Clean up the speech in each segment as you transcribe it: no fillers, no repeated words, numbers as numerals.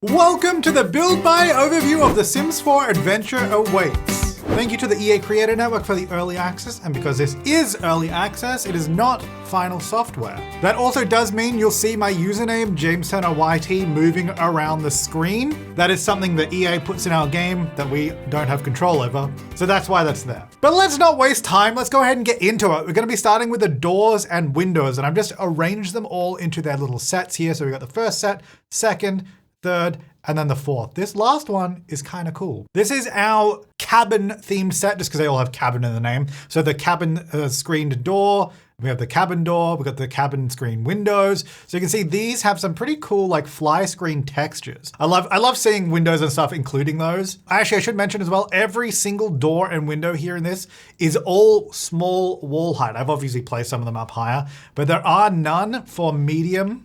Welcome to the Build Buy overview of The Sims 4 Adventure Awaits. Thank you to the EA Creator Network for the early access, and because this is early access, it is not final software. That also does mean you'll see my username, JamesTurnerYT, moving around the screen. That is something that EA puts in our game that we don't have control over, so that's why that's there. But let's not waste time, let's go ahead and get into it. We're gonna be starting with the doors and windows, and I've just arranged them all into their little sets here. So we got the first set, second, third, and then the fourth. This last one is kind of cool. This is our cabin themed set, just because they all have cabin in the name. So the cabin screened door, we have the cabin door, we've got the cabin screen windows. So you can see these have some pretty cool like fly screen textures. I love seeing windows and stuff, including those. Actually, I should mention as well, every single door and window here in this is all small wall height. I've obviously placed some of them up higher, but there are none for medium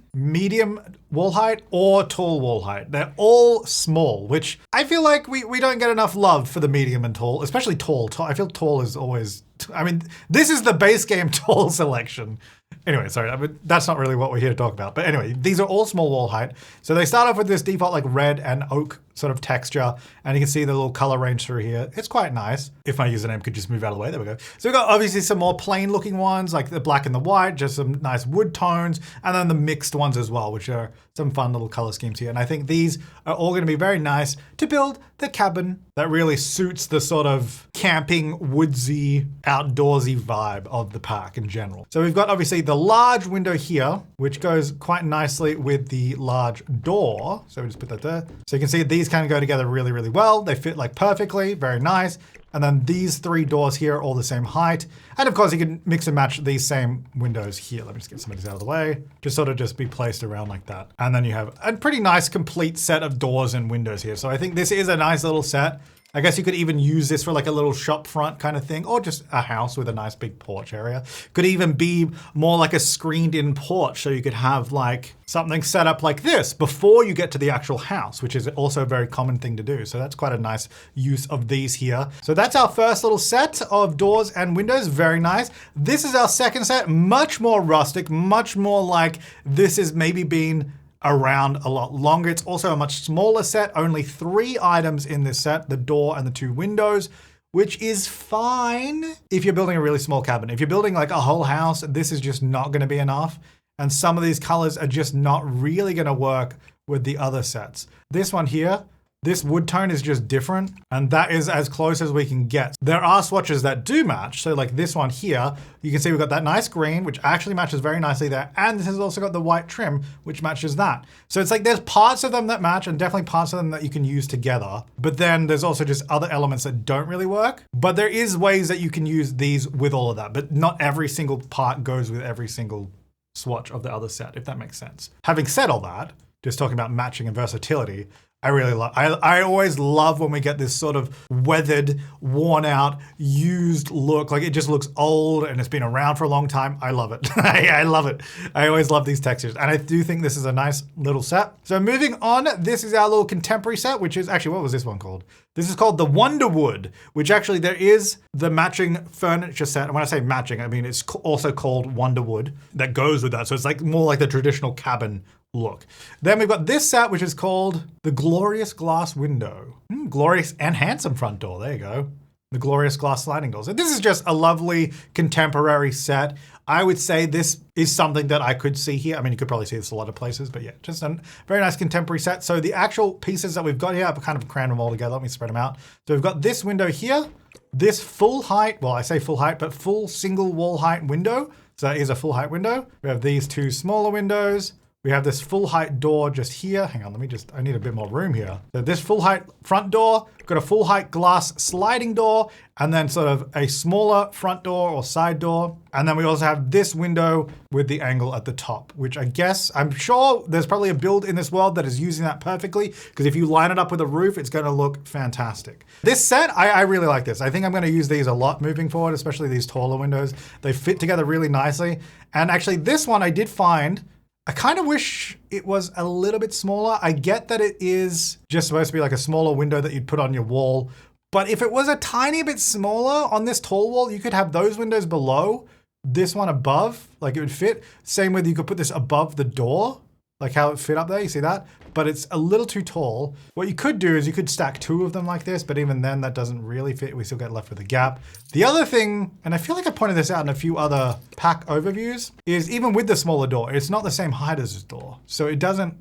wall height or tall wall height. They're all small, which I feel like we don't get enough love for the medium and tall, especially tall. I feel tall is always, I mean, this is the base game tall selection. Anyway, sorry, I mean, that's not really what we're here to talk about. But anyway, these are all small wall height. So they start off with this default like red and oak sort of texture. And you can see the little color range through here. It's quite nice. If my username could just move out of the way, there we go. So we've got obviously some more plain looking ones like the black and the white, just some nice wood tones. And then the mixed ones as well, which are some fun little color schemes here. And I think these are all gonna be very nice to build the cabin that really suits the sort of camping, woodsy, outdoorsy vibe of the park in general. So we've got obviously the large window here, which goes quite nicely with the large door. So we just put that there. So you can see these kind of go together really, really well. They fit like perfectly, very nice. And then these three doors here are all the same height. And of course you can mix and match these same windows here. Let me just get some of these out of the way. Just sort of just be placed around like that. And then you have a pretty nice complete set of doors and windows here. So I think this is a nice little set. I guess you could even use this for like a little shop front kind of thing, or just a house with a nice big porch area. Could even be more like a screened in porch. So you could have like something set up like this before you get to the actual house, which is also a very common thing to do. So that's quite a nice use of these here. So that's our first little set of doors and windows, very nice. This is our second set, much more rustic, much more like this is maybe been around a lot longer. It's also a much smaller set, only 3 items in this set, the door and the 2 windows, which is fine if you're building a really small cabin. If you're building like a whole house, this is just not gonna be enough. And some of these colors are just not really gonna work with the other sets. This one here, this wood tone is just different, and that is as close as we can get. There are swatches that do match. So like this one here, you can see we've got that nice green, which actually matches very nicely there. And this has also got the white trim, which matches that. So it's like there's parts of them that match and definitely parts of them that you can use together. But then there's also just other elements that don't really work. But there is ways that you can use these with all of that, but not every single part goes with every single swatch of the other set, if that makes sense. Having said all that, just talking about matching and versatility, I always love when we get this sort of weathered, worn out, used look. Like it just looks old and it's been around for a long time. I love it. I love it. I always love these textures. And I do think this is a nice little set. So moving on, this is our little contemporary set, which is actually, what was this one called? This is called the Wonderwood, which actually there is the matching furniture set. And when I say matching, I mean, it's also called Wonderwood that goes with that. So it's like more like the traditional cabin look. Then we've got this set, which is called the Glorious Glass Window. Glorious and handsome front door, there you go. The Glorious Glass Sliding Doors. So this is just a lovely contemporary set. I would say this is something that I could see here. I mean, you could probably see this a lot of places, but yeah, just a very nice contemporary set. So the actual pieces that we've got here, I've kind of crammed them all together. Let me spread them out. So we've got this window here, this full height, well, I say full height, but full single wall height window. So that is a full height window. We have these 2 smaller windows. We have this full height door just here. Hang on, I need a bit more room here. So this full height front door, got a full height glass sliding door, and then sort of a smaller front door or side door. And then we also have this window with the angle at the top, which I guess, I'm sure there's probably a build in this world that is using that perfectly, because if you line it up with a roof, it's gonna look fantastic. This set, I really like this. I think I'm gonna use these a lot moving forward, especially these taller windows. They fit together really nicely. And actually this one I did find, I kind of wish it was a little bit smaller. I get that it is just supposed to be like a smaller window that you'd put on your wall. But if it was a tiny bit smaller on this tall wall, you could have those windows below, this one above, like it would fit. Same with you could put this above the door. like how it fit up there, you see that? But it's a little too tall. What you could do is you could stack 2 of them like this, but even then that doesn't really fit. We still get left with a gap. The other thing, and I feel like I pointed this out in a few other pack overviews, is even with the smaller door, it's not the same height as this door. So it doesn't,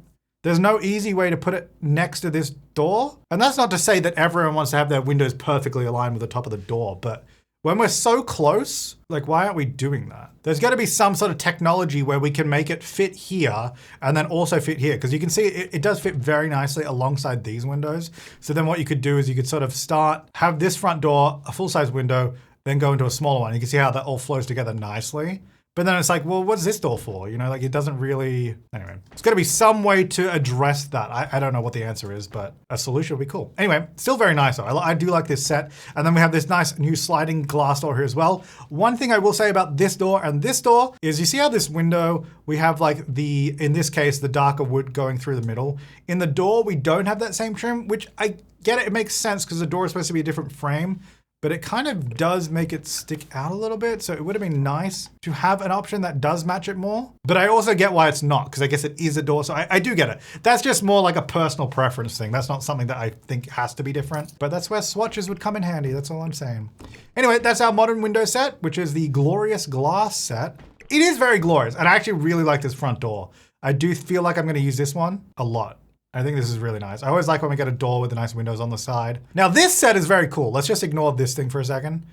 there's no easy way to put it next to this door. And that's not to say that everyone wants to have their windows perfectly aligned with the top of the door, but when we're so close, like why aren't we doing that? There's got to be some sort of technology where we can make it fit here and then also fit here. Because you can see it does fit very nicely alongside these windows. So then what you could do is you could sort of have this front door, a full-size window, then go into a smaller one. You can see how that all flows together nicely. But then it's like, well, what's this door for? You know, like it doesn't really, anyway. There's gotta be some way to address that. I don't know what the answer is, but a solution would be cool. Anyway, still very nice though. I do like this set. And then we have this nice new sliding glass door here as well. One thing I will say about this door and this door is you see how this window, we have like in this case, the darker wood going through the middle. In the door, we don't have that same trim, which I get it. It makes sense because the door is supposed to be a different frame. But it kind of does make it stick out a little bit. So it would have been nice to have an option that does match it more. But I also get why it's not, because I guess it is a door. So I do get it. That's just more like a personal preference thing. That's not something that I think has to be different. But that's where swatches would come in handy. That's all I'm saying. Anyway, that's our modern window set, which is the Glorious Glass set. It is very glorious. And I actually really like this front door. I do feel like I'm going to use this one a lot. I think this is really nice. I always like when we get a door with the nice windows on the side. Now this set is very cool. Let's just ignore this thing for a second.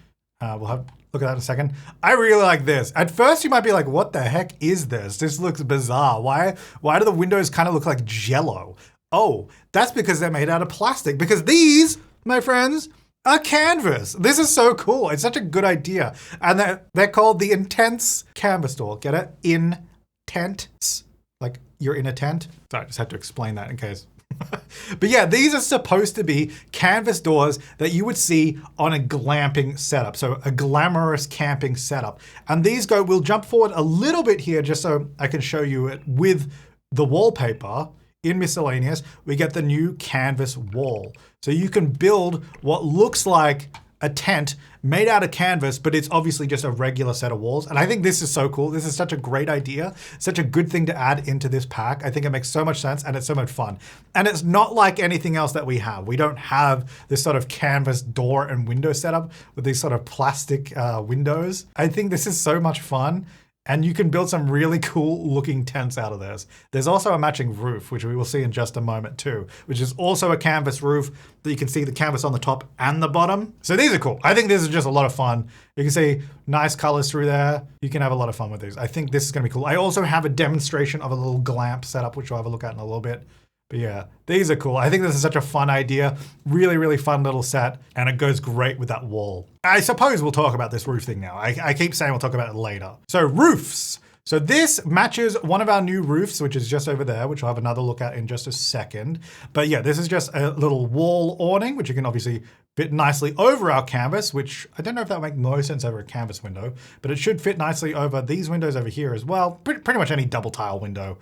We'll have look at that in a second. I really like this. At first you might be like, what the heck is this? This looks bizarre. Why do the windows kind of look like Jell-O? Oh, that's because they're made out of plastic. Because these, my friends, are canvas. This is so cool. It's such a good idea. And they're called the Intense Canvas Door. Get it? Intense. Like you're in a tent. Sorry, I just had to explain that in case. But yeah, these are supposed to be canvas doors that you would see on a glamping setup. So a glamorous camping setup. And these we'll jump forward a little bit here just so I can show you it with the wallpaper. In miscellaneous, we get the new canvas wall. So you can build what looks like a tent made out of canvas, but it's obviously just a regular set of walls. And I think this is so cool. This is such a great idea, such a good thing to add into this pack. I think it makes so much sense and it's so much fun. And it's not like anything else that we have. We don't have this sort of canvas door and window setup with these sort of plastic windows. I think this is so much fun. And you can build some really cool looking tents out of this. There's also a matching roof, which we will see in just a moment too, which is also a canvas roof that you can see the canvas on the top and the bottom. So these are cool. I think this is just a lot of fun. You can see nice colors through there. You can have a lot of fun with these. I think this is gonna be cool. I also have a demonstration of a little glamp setup, which we'll have a look at in a little bit. But yeah, these are cool. I think this is such a fun idea. Really, really fun little set. And it goes great with that wall. I suppose we'll talk about this roof thing now. I keep saying we'll talk about it later. So roofs. So this matches one of our new roofs, which is just over there, which I'll have another look at in just a second. But yeah, this is just a little wall awning, which you can obviously fit nicely over our canvas, which I don't know if that would make no sense over a canvas window, but it should fit nicely over these windows over here as well. Pretty much any double tile window.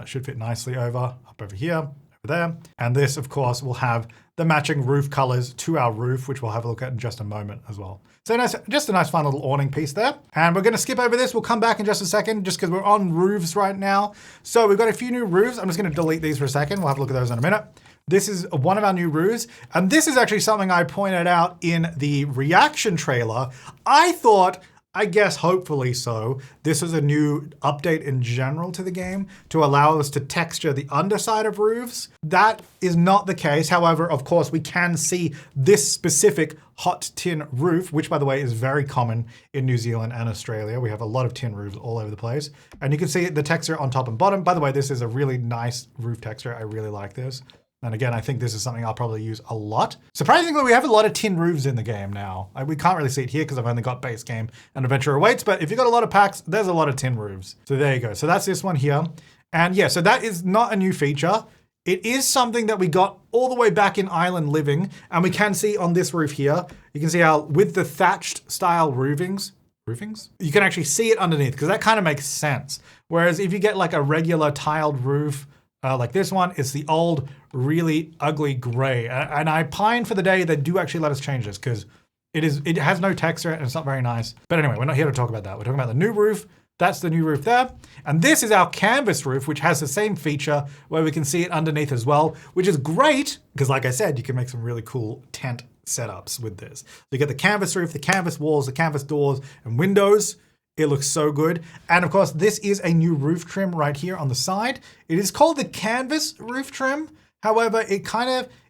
Should fit nicely up over here, over there. And this, of course, will have the matching roof colors to our roof, which we'll have a look at in just a moment as well. So nice, just a nice fun little awning piece there. And we're gonna skip over this. We'll come back in just a second, just because we're on roofs right now. So we've got a few new roofs. I'm just gonna delete these for a second. We'll have a look at those in a minute. This is one of our new roofs. And this is actually something I pointed out in the reaction trailer. I thought, I guess hopefully so, this is a new update in general to the game to allow us to texture the underside of roofs. That is not the case. However, of course, we can see this specific hot tin roof, which by the way is very common in New Zealand and Australia. We have a lot of tin roofs all over the place. And you can see the texture on top and bottom. By the way, this is a really nice roof texture. I really like this. And again, I think this is something I'll probably use a lot. Surprisingly, we have a lot of tin roofs in the game now. We can't really see it here because I've only got base game and Adventure Awaits, but if you've got a lot of packs, there's a lot of tin roofs. So there you go. So that's this one here. And yeah, so that is not a new feature. It is something that we got all the way back in Island Living, and we can see on this roof here, you can see how with the thatched style roofings, you can actually see it underneath because that kind of makes sense. Whereas if you get like a regular tiled roof, like this one, it's the old, really ugly gray. And I pine for the day they do actually let us change this because it has no texture and it's not very nice. But anyway, we're not here to talk about that. We're talking about the new roof That's the new roof there. And this is our canvas roof, which has the same feature where we can see it underneath as well, which is great because like I said, you can make some really cool tent setups with this. So you get the canvas roof, the canvas walls, the canvas doors and windows. It looks so good. And of course, this is a new roof trim right here on the side. It is called the canvas roof trim. However,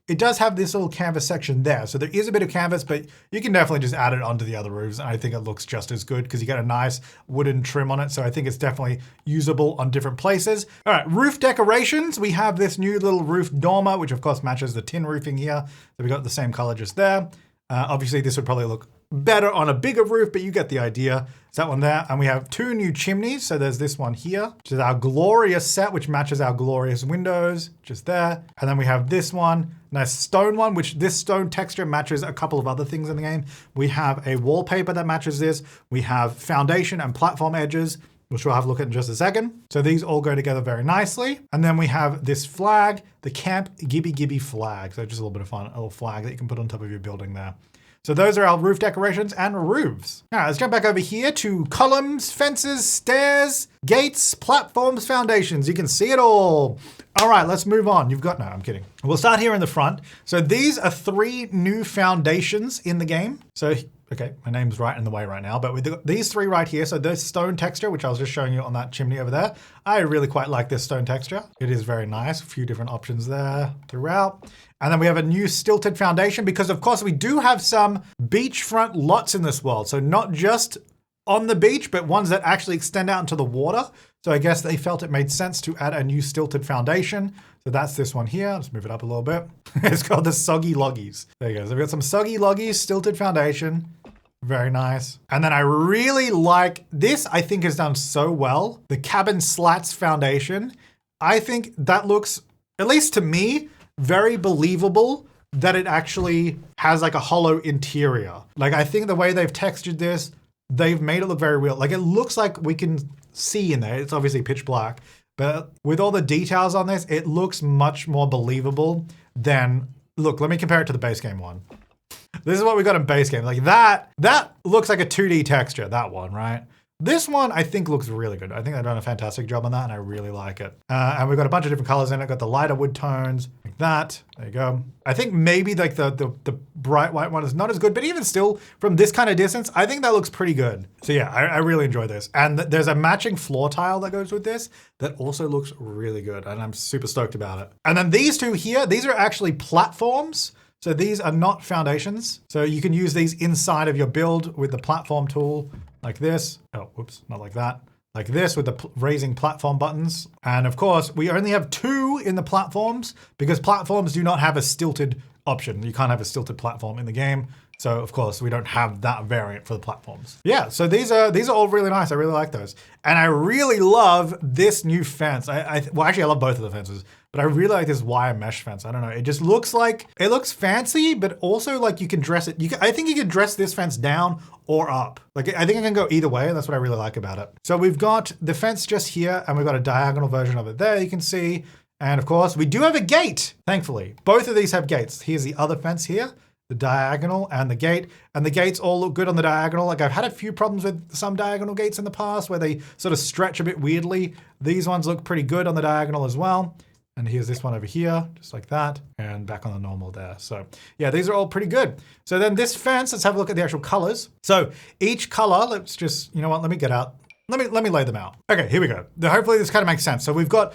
it does have this little canvas section there. So there is a bit of canvas, but you can definitely just add it onto the other roofs. And I think it looks just as good because you get a nice wooden trim on it. So I think it's definitely usable on different places. All right, roof decorations. We have this new little roof dormer, which of course matches the tin roofing here. So we got the same color just there. Obviously this would probably look better on a bigger roof, but you get the idea. It's that one there. And we have two new chimneys. So there's this one here, which is our glorious set, which matches our glorious windows just there. And then we have this one, nice stone one, which this stone texture matches a couple of other things in the game. We have a wallpaper that matches this. We have foundation and platform edges, which we'll have a look at in just a second. So these all go together very nicely. And then we have this flag, the Camp Gibby Gibby flag. So just a little bit of fun, a little flag that you can put on top of your building there. So those are our roof decorations and roofs. All right, let's jump back over here to columns, fences, stairs, gates, platforms, foundations. You can see it all. All right, let's move on. No, I'm kidding. We'll start here in the front. So these are 3 new foundations in the game. So, okay, my name's right in the way right now, but with these 3 right here. So this stone texture, which I was just showing you on that chimney over there. I really quite like this stone texture. It is very nice. A few different options there throughout. And then we have a new stilted foundation because of course we do have some beachfront lots in this world. So not just on the beach, but ones that actually extend out into the water. So I guess they felt it made sense to add a new stilted foundation. So that's this one here. Let's move it up a little bit. It's called the Soggy Loggies. There you go. So we've got some Soggy Loggies, stilted foundation. Very nice. And then I really like this. I think is done so well. The Cabin Slats foundation. I think that looks, at least to me, very believable that it actually has like a hollow interior. Like I think the way they've textured this, they've made it look very real. Like it looks like we can see in there. It's obviously pitch black, but with all the details on this, it looks much more believable than, look, let me compare it to the base game one. This is what we got in base game. Like that looks like a 2D texture, that one, right? This one I think looks really good. I think they've done a fantastic job on that and I really like it. And we've got a bunch of different colors in it. Got the lighter wood tones, like that. There you go. I think maybe like the bright white one is not as good, but even still from this kind of distance, I think that looks pretty good. So yeah, I really enjoy this. And there's a matching floor tile that goes with this that also looks really good. And I'm super stoked about it. And then these two here, these are actually platforms. So these are not foundations. So you can use these inside of your build with the platform tool like this. Oh, whoops, not like that. Like this with the raising platform buttons. And of course, we only have 2 in the platforms because platforms do not have a stilted option. You can't have a stilted platform in the game. So of course, we don't have that variant for the platforms. Yeah, so these are all really nice. I really like those. And I really love this new fence. Well, actually, I love both of the fences, but I really like this wire mesh fence. I don't know. It just looks like, it looks fancy, but also like you can dress it. I think you can dress this fence down or up. Like I think it can go either way. And that's what I really like about it. So we've got the fence just here and we've got a diagonal version of it there. You can see. And of course we do have a gate, thankfully. Both of these have gates. Here's the other fence here, the diagonal and the gate. And the gates all look good on the diagonal. Like I've had a few problems with some diagonal gates in the past where they sort of stretch a bit weirdly. These ones look pretty good on the diagonal as well. And here's this one over here, just like that, and back on the normal there. So yeah, these are all pretty good. So then this fence, let's have a look at the actual colors. So each color, let's just, you know what, let me get out. Let me lay them out. Okay, here we go. Hopefully this kind of makes sense. So we've got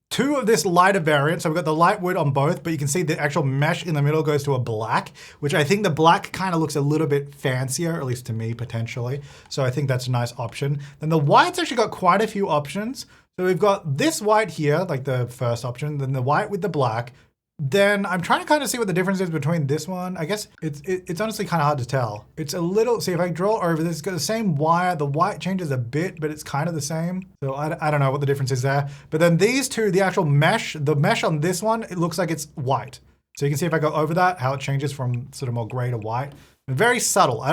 2 of this lighter variant. So we've got the light wood on both, but you can see the actual mesh in the middle goes to a black, which I think the black kind of looks a little bit fancier, at least to me potentially. So I think that's a nice option. Then the white's actually got quite a few options. So we've got this white here, like the first option, then the white with the black. Then I'm trying to kind of see what the difference is between this one. I guess it's honestly kind of hard to tell. It's a little, see if I draw over this, it's got the same wire. The white changes a bit, but it's kind of the same. So I don't know what the difference is there. But then these two, the actual mesh, the mesh on this one, it looks like it's white. So you can see if I go over that, how it changes from sort of more gray to white. Very subtle.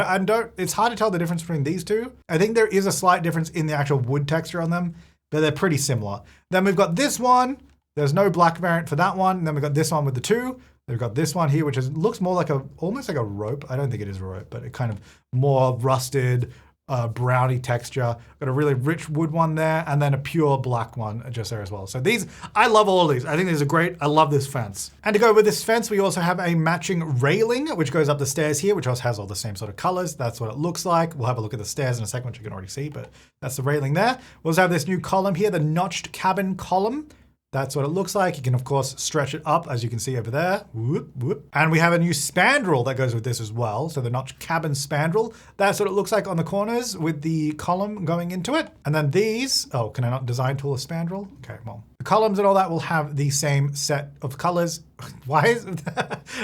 It's hard to tell the difference between these two. I think there is a slight difference in the actual wood texture on them, but they're pretty similar. Then we've got this one. There's no black variant for that one. And then we've got this one with the 2. We've got this one here, which looks more like almost like a rope. I don't think it is a rope, but it kind of more rusted, browny texture. Got a really rich wood one there, and then a pure black one just there as well. So these, I love all of these. I think these are great. I love this fence. And to go with this fence, we also have a matching railing, which goes up the stairs here, which also has all the same sort of colors. That's what it looks like. We'll have a look at the stairs in a second, which you can already see, but that's the railing there. We also have this new column here, the notched cabin column. That's what it looks like. You can, of course, stretch it up, as you can see over there. Whoop, whoop. And we have a new spandrel that goes with this as well. So the notched cabin spandrel. That's what it looks like on the corners with the column going into it. And then these, oh, can I not design tool a spandrel? Okay, well, the columns and all that will have the same set of colors. Why is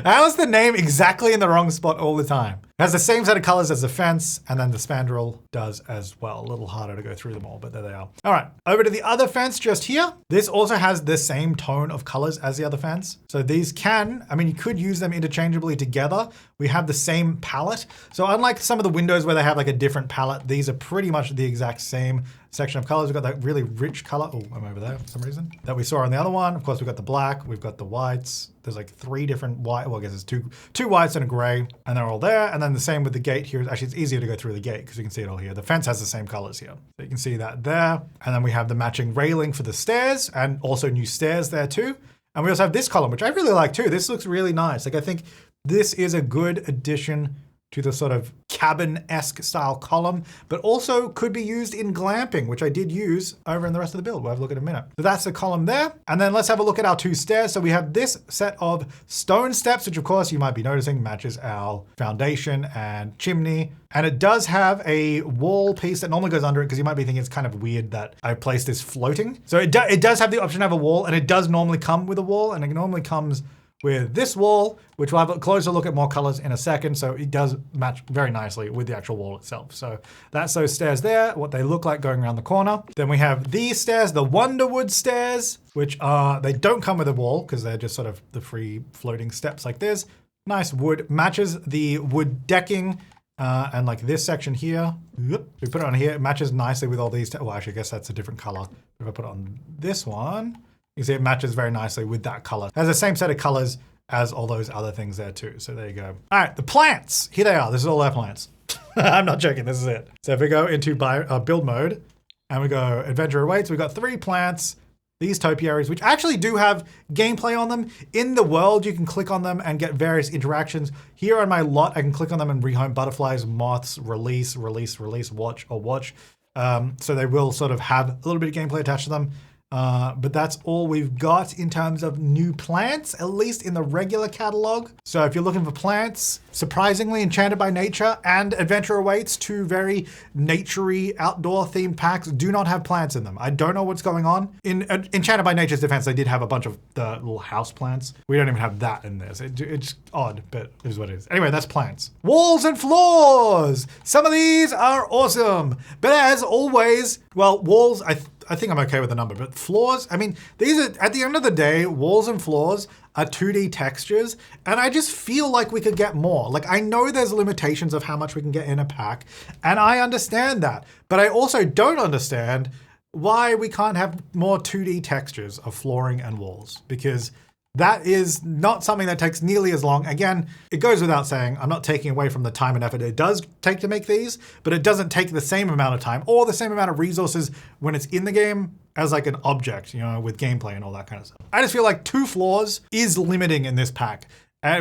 how is the name exactly in the wrong spot all the time? It has the same set of colors as the fence, and then the spandrel does as well. A little harder to go through them all, but there they are. All right, over to the other fence just here. This also has the same tone of colors as the other fence. So these can, I mean, you could use them interchangeably together. We have the same palette. So unlike some of the windows where they have like a different palette, these are pretty much the exact same section of colors. We've got that really rich color. Oh, I'm over there for some reason. That we saw on the other one. Of course, we've got the black, we've got the whites. There's like 3 different white, well, I guess it's two whites and a gray, and they're all there. And then the same with the gate here. Actually, it's easier to go through the gate because you can see it all here. The fence has the same colors here. So you can see that there. And then we have the matching railing for the stairs and also new stairs there too. And we also have this column, which I really like too. This looks really nice. Like I think this is a good addition to the sort of cabin-esque style column, but also could be used in glamping, which I did use over in the rest of the build. We'll have a look in a minute. So that's the column there. And then let's have a look at our 2 stairs. So we have this set of stone steps, which of course you might be noticing matches our foundation and chimney. And it does have a wall piece that normally goes under it because you might be thinking it's kind of weird that I placed this floating. So it does have the option to have a wall, and it does normally come with a wall, and it normally comes with this wall, which we'll have a closer look at more colors in a second. So it does match very nicely with the actual wall itself. So that's those stairs there, what they look like going around the corner. Then we have these stairs, the Wonderwood stairs, which are, they don't come with a wall because they're just sort of the free floating steps like this. Nice wood, matches the wood decking. And like this section here, we put it on here, it matches nicely with all these. Well, actually, I guess that's a different color. If I put it on this one, you see it matches very nicely with that color. It has the same set of colors as all those other things there too. So there you go. All right, the plants. Here they are. This is all our plants. I'm not joking. This is it. So if we go into build mode and we go adventure awaits, we've got 3 plants. These topiaries, which actually do have gameplay on them. In the world, you can click on them and get various interactions. Here on my lot, I can click on them and rehome butterflies, moths, release, watch, or watch. So they will sort of have a little bit of gameplay attached to them. But that's all we've got in terms of new plants, at least in the regular catalog. So if you're looking for plants, surprisingly, Enchanted by Nature and Adventure Awaits, 2 very naturey, outdoor themed packs, do not have plants in them. I don't know what's going on. In Enchanted by Nature's defense, they did have a bunch of the little house plants. We don't even have that in this. It's odd, but it is what it is. Anyway, that's plants. Walls and floors! Some of these are awesome. But as always, well, walls, I think I'm okay with the number, but floors, I mean, these are, at the end of the day, walls and floors are 2D textures, and I just feel like we could get more. Like, I know there's limitations of how much we can get in a pack, and I understand that, but I also don't understand why we can't have more 2D textures of flooring and walls, because that is not something that takes nearly as long. Again, it goes without saying, I'm not taking away from the time and effort it does take to make these, but it doesn't take the same amount of time or the same amount of resources when it's in the game as like an object, you know, with gameplay and all that kind of stuff. I just feel like 2 floors is limiting in this pack.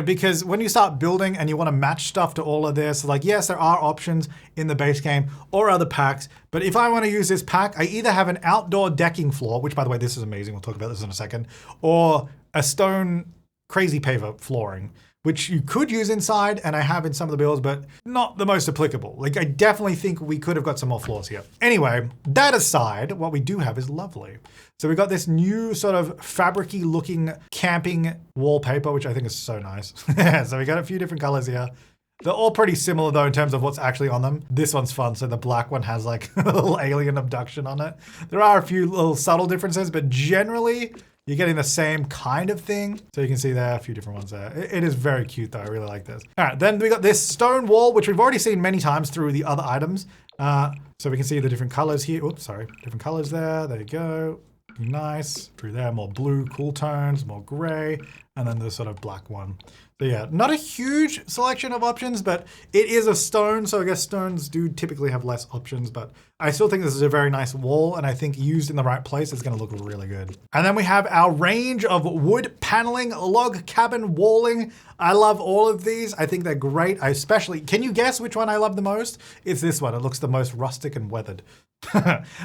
Because when you start building and you want to match stuff to all of this, like, yes, there are options in the base game or other packs, but if I want to use this pack, I either have an outdoor decking floor, which by the way, this is amazing, we'll talk about this in a second, or a stone crazy paver flooring, which you could use inside, and I have in some of the builds, but not the most applicable. Like, I definitely think we could have got some more floors here. Anyway, that aside, what we do have is lovely. So we got this new sort of fabric-y looking camping wallpaper, which I think is so nice. So we got a few different colors here. They're all pretty similar though in terms of what's actually on them. This one's fun. So the black one has like a little alien abduction on it. There are a few little subtle differences, but generally you're getting the same kind of thing. So you can see there are a few different ones there. It is very cute though. I really like this. All right, then we got this stone wall, which we've already seen many times through the other items. So we can see the different colors here. Oops, sorry. Different colors there. There you go. Nice. Through there, more blue, cool tones, more gray. and then the sort of black one. So yeah, not a huge selection of options, but it is a stone, so I guess stones do typically have less options, but I still think this is a very nice wall, and I think used in the right place, it's gonna look really good. And then we have our range of wood paneling, log cabin walling. I love all of these. I think they're great. I especially, can you guess which one I love the most? It's this one. It looks the most rustic and weathered.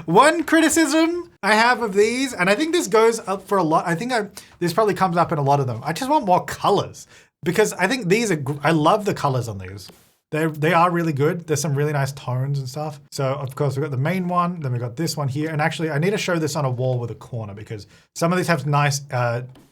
One criticism I have of these, and I think this goes up for a lot, this probably comes up in a lot of them. I just want more colors. Because I think these are, I love the colors on these. They are really good. There's some really nice tones and stuff. So of course we've got the main one, then we've got this one here. And actually I need to show this on a wall with a corner because some of these have nice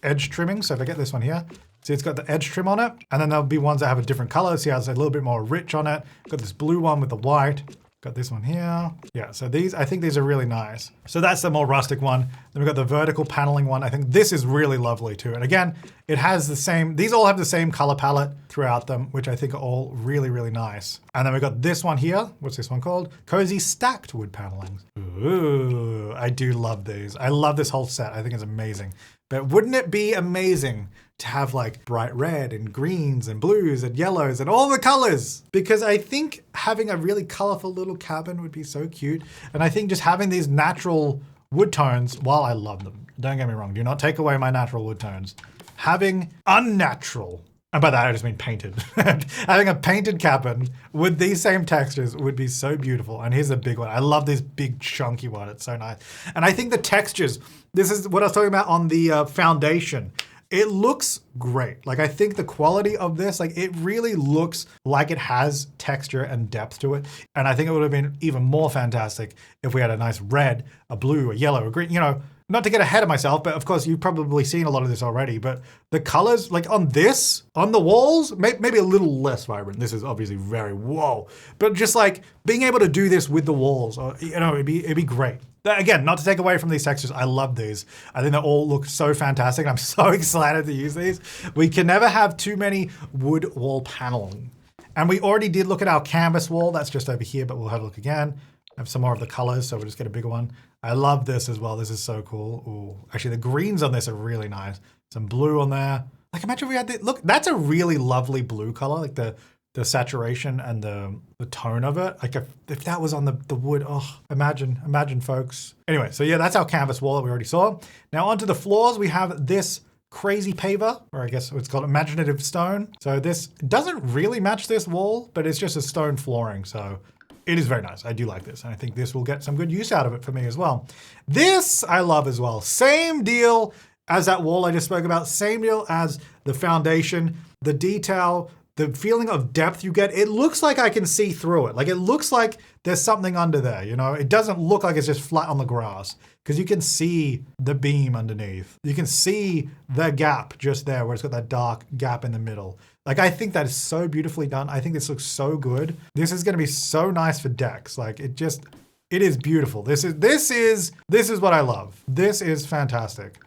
edge trimming. So if I get this one here, see it's got the edge trim on it. And then there'll be ones that have a different color. See how it's a little bit more rich on it. Got this blue one with the white. Got this one here. Yeah, so these, I think these are really nice. So that's the more rustic one. Then we've got the vertical paneling one. I think this is really lovely too. And again, it has the same, these all have the same color palette throughout them, which I think are all really, really nice. And then we've got this one here. What's this one called? Cozy stacked wood paneling. Ooh, I do love these. I love this whole set. I think it's amazing. But wouldn't it be amazing to have like bright red and greens and blues and yellows and all the colors? Because I think having a really colorful little cabin would be so cute. And I think just having these natural wood tones, while I love them, don't get me wrong, do not take away my natural wood tones. Having unnatural, and by that I just mean painted, having a painted cabin with these same textures would be so beautiful. And here's a big one. I love this big chunky one. It's so nice. And I think the textures, this is what I was talking about on the foundation. It looks great. Like I think the quality of this, like it really looks like it has texture and depth to it. And I think it would have been even more fantastic if we had a nice red, a blue, a yellow, a green, you know, not to get ahead of myself, but of course you've probably seen a lot of this already, but the colors like on this, on the walls, maybe a little less vibrant. This is obviously very, whoa, but just like being able to do this with the walls, or, you know, it'd be great. Again, not to take away from these textures, I love these. I think they all look so fantastic. I'm so excited to use these. We can never have too many wood wall paneling. And we already did look at our canvas wall. That's just over here, but we'll have a look again. I have some more of the colors, so we'll just get a bigger one. I love this as well. This is so cool. Ooh, actually the greens on this are really nice. Some blue on there. Like imagine if we had this, look, that's a really lovely blue color, like the saturation and the tone of it. Like if that was on the wood, oh, imagine folks. Anyway, so yeah, that's our canvas wall that we already saw. Now onto the floors, we have this crazy paver, or I guess it's called imaginative stone. So this doesn't really match this wall, but it's just a stone flooring. So it is very nice. I do like this. And I think this will get some good use out of it for me as well. This I love as well. Same deal as that wall I just spoke about. Same deal as the foundation, the detail, the feeling of depth you get. It looks like I can see through it. Like it looks like there's something under there, you know? It doesn't look like it's just flat on the grass because you can see the beam underneath. You can see the gap just there where it's got that dark gap in the middle. Like I think that is so beautifully done. I think this looks so good. This is gonna be so nice for decks. Like it is beautiful. This is what I love. This is fantastic.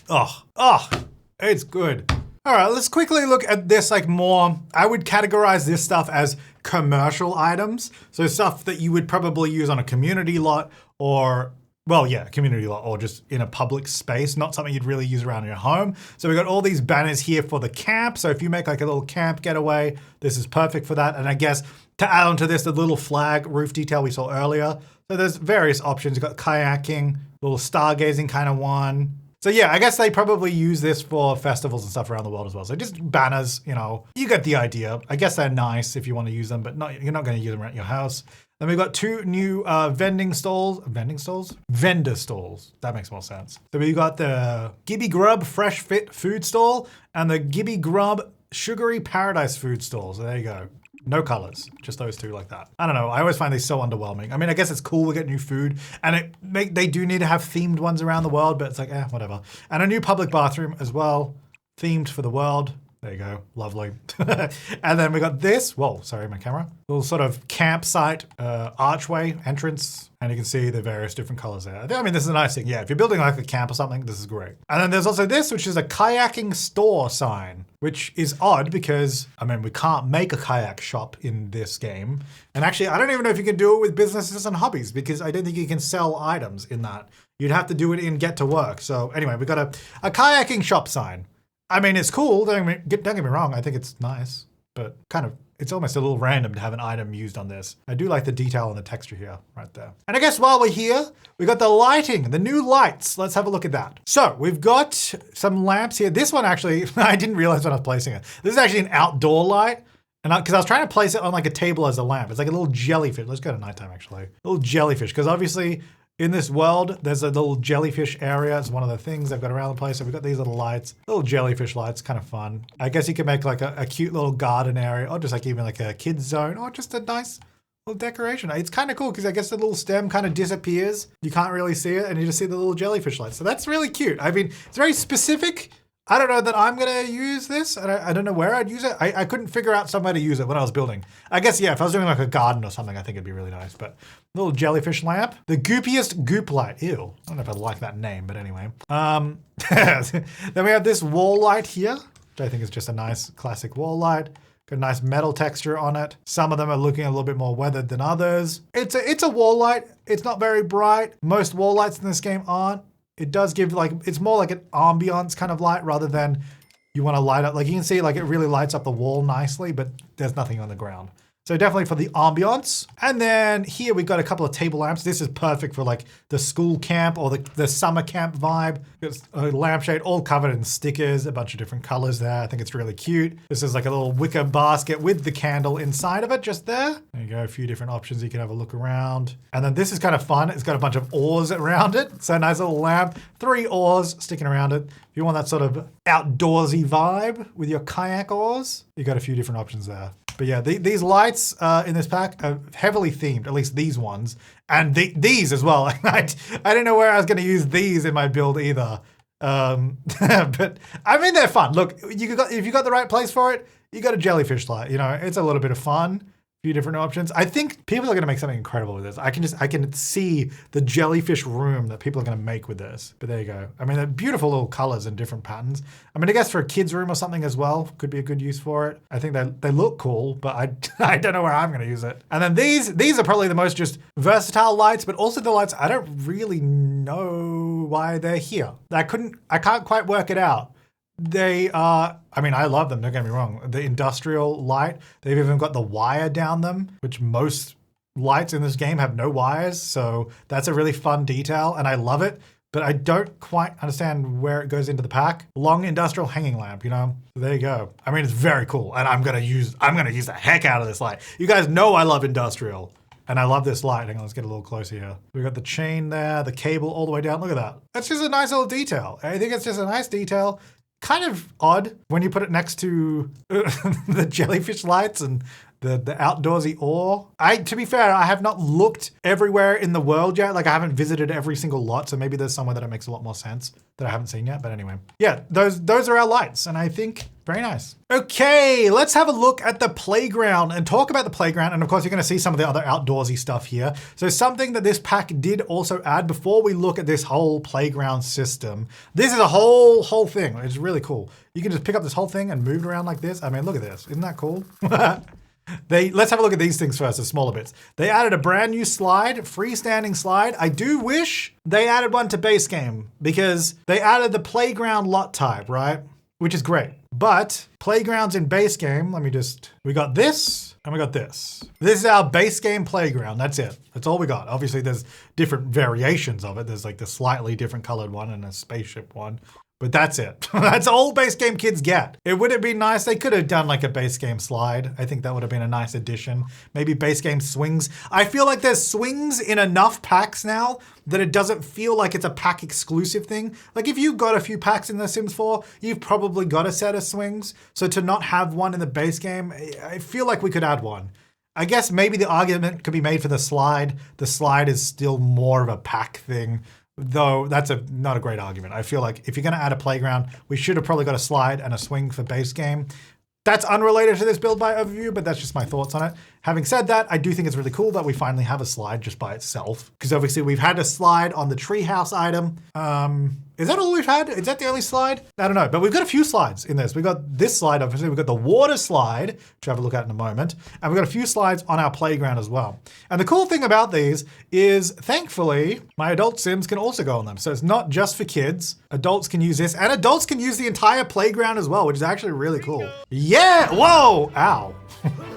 Oh, it's good. All right, let's quickly look at this like more, I would categorize this stuff as commercial items. So stuff that you would probably use on a community lot or, well, yeah, community lot or just in a public space, not something you'd really use around your home. So we've got all these banners here for the camp. So if you make like a little camp getaway, this is perfect for that. And I guess to add on to this, the little flag roof detail we saw earlier. So there's various options. You've got kayaking, little stargazing kind of one. So yeah, I guess they probably use this for festivals and stuff around the world as well. So just banners, you know, you get the idea. I guess they're nice if you want to use them, but you're not going to use them around your house. Then we've got two new vendor stalls. That makes more sense. So we've got the Gibby Grub Fresh Fit Food Stall and the Gibby Grub Sugary Paradise Food Stall. So there you go. No colors, just those two like that. I don't know, I always find these so underwhelming. I mean, I guess it's cool we get new food and they do need to have themed ones around the world, but it's like, whatever. And a new public bathroom as well, themed for the world. There you go, lovely. And then we got this, whoa, sorry, my camera. Little sort of campsite archway entrance. And you can see the various different colors there. I mean, this is a nice thing. Yeah, if you're building like a camp or something, this is great. And then there's also this, which is a kayaking store sign, which is odd because, I mean, we can't make a kayak shop in this game. And actually, I don't even know if you can do it with businesses and hobbies because I don't think you can sell items in that. You'd have to do it in Get to Work. So anyway, we got a kayaking shop sign. I mean, it's cool. Don't get me wrong. I think it's nice, but kind of, it's almost a little random to have an item used on this. I do like the detail and the texture here, right there. And I guess while we're here, we got the lighting, the new lights. Let's have a look at that. So we've got some lamps here. This one actually, I didn't realize when I was placing it. This is actually an outdoor light. And because I was trying to place it on like a table as a lamp. It's like a little jellyfish. Let's go to nighttime actually. A little jellyfish, because obviously in this world, there's a little jellyfish area. It's one of the things they've got around the place. So we've got these little lights, little jellyfish lights, kind of fun. I guess you could make like a cute little garden area, or just like even like a kid's zone, or just a nice little decoration. It's kind of cool because I guess the little stem kind of disappears. You can't really see it and you just see the little jellyfish lights. So that's really cute. I mean, it's very specific. I don't know that I'm gonna use this. I don't know where I'd use it. I couldn't figure out somewhere to use it when I was building. I guess, yeah, if I was doing like a garden or something, I think it'd be really nice. But little jellyfish lamp. The goopiest goop light. Ew. I don't know if I like that name, but anyway. Then we have this wall light here, which I think is just a nice classic wall light. Got a nice metal texture on it. Some of them are looking a little bit more weathered than others. It's a wall light. It's not very bright. Most wall lights in this game aren't. It does give like, it's more like an ambiance kind of light rather than you want to light up. Like you can see like it really lights up the wall nicely, but there's nothing on the ground. So definitely for the ambiance. And then here we've got a couple of table lamps. This is perfect for like the school camp or the summer camp vibe. It's a lampshade all covered in stickers, a bunch of different colors there. I think it's really cute. This is like a little wicker basket with the candle inside of it just there. There you go, a few different options. You can have a look around. And then this is kind of fun. It's got a bunch of oars around it. So a nice little lamp, 3 oars sticking around it. If you want that sort of outdoorsy vibe with your kayak oars, you got a few different options there. But yeah, these lights in this pack are heavily themed, at least these ones. And these as well. I didn't know where I was going to use these in my build either. But I mean, they're fun. Look, if you got the right place for it, you got a jellyfish light. You know, it's a little bit of fun. Few different options. I think people are going to make something incredible with this. I can see the jellyfish room that people are going to make with this. But there you go. I mean, they're beautiful little colors and different patterns. I mean, I guess for a kid's room or something as well, could be a good use for it. I think they look cool, but I don't know where I'm going to use it. And then these are probably the most just versatile lights, but also the lights I don't really know why they're here. I can't quite work it out. They are, I mean, I love them, don't get me wrong. The industrial light, they've even got the wire down them, which most lights in this game have no wires. So that's a really fun detail and I love it, but I don't quite understand where it goes into the pack. Long industrial hanging lamp, you know? So there you go. I mean, it's very cool. And I'm gonna use the heck out of this light. You guys know I love industrial. And I love this light. Hang on, let's get a little closer here. We got the chain there, the cable all the way down. Look at that. That's just a nice little detail. I think it's just a nice detail. Kind of odd when you put it next to the jellyfish lights and the outdoorsy oar. To be fair, I have not looked everywhere in the world yet. Like I haven't visited every single lot, so maybe there's somewhere that it makes a lot more sense that I haven't seen yet. But anyway, yeah, those are our lights, and I think very nice. Okay, let's have a look at the playground and talk about the playground. And of course, you're going to see some of the other outdoorsy stuff here. So something that this pack did also add before we look at this whole playground system. This is a whole thing. It's really cool. You can just pick up this whole thing and move it around like this. I mean, look at this. Isn't that cool? Let's have a look at these things first, the smaller bits. They added a brand new slide, freestanding slide. I do wish they added one to base game because they added the playground lot type, right? Which is great. But playgrounds in base game, we got this and we got this. This is our base game playground. That's it. That's all we got. Obviously there's different variations of it. There's like the slightly different colored one and a spaceship one. But that's it. That's all base game kids get. It would have been nice. They could have done like a base game slide. I think that would have been a nice addition. Maybe base game swings. I feel like there's swings in enough packs now that it doesn't feel like it's a pack exclusive thing. Like if you've got a few packs in The Sims 4, you've probably got a set of swings. So to not have one in the base game, I feel like we could add one. I guess maybe the argument could be made for the slide. The slide is still more of a pack thing. Though that's not a great argument. I feel like if you're gonna add a playground, we should have probably got a slide and a swing for base game. That's unrelated to this build by overview, but that's just my thoughts on it. Having said that, I do think it's really cool that we finally have a slide just by itself. Because obviously we've had a slide on the treehouse item. Is that all we've had? Is that the only slide? I don't know, but we've got a few slides in this. We've got this slide, obviously. We've got the water slide, which I'll have a look at in a moment. And we've got a few slides on our playground as well. And the cool thing about these is, thankfully, my adult Sims can also go on them. So it's not just for kids. Adults can use this, and adults can use the entire playground as well, which is actually really cool. Yeah, whoa, ow.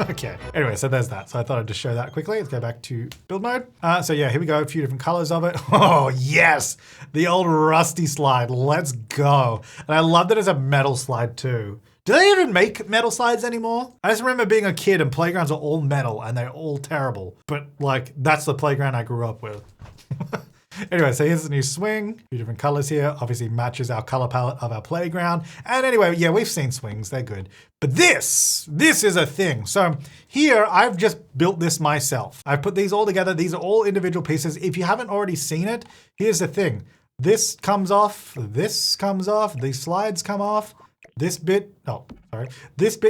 Okay, anyway, so there's that. So I thought I'd just show that quickly. Let's go back to build mode. So yeah, here we go, a few different colors of it. Oh yes, the old rusty slide, let's go. And I love that it's a metal slide too. Do they even make metal slides anymore? I just remember being a kid and playgrounds are all metal and they're all terrible. But like, that's the playground I grew up with. Anyway, so here's the new swing, a few different colors here, obviously matches our color palette of our playground. And anyway, yeah, we've seen swings, they're good. But this is a thing. So here, I've just built this myself. I've put these all together. These are all individual pieces. If you haven't already seen it, here's the thing. This comes off, these slides come off, this bit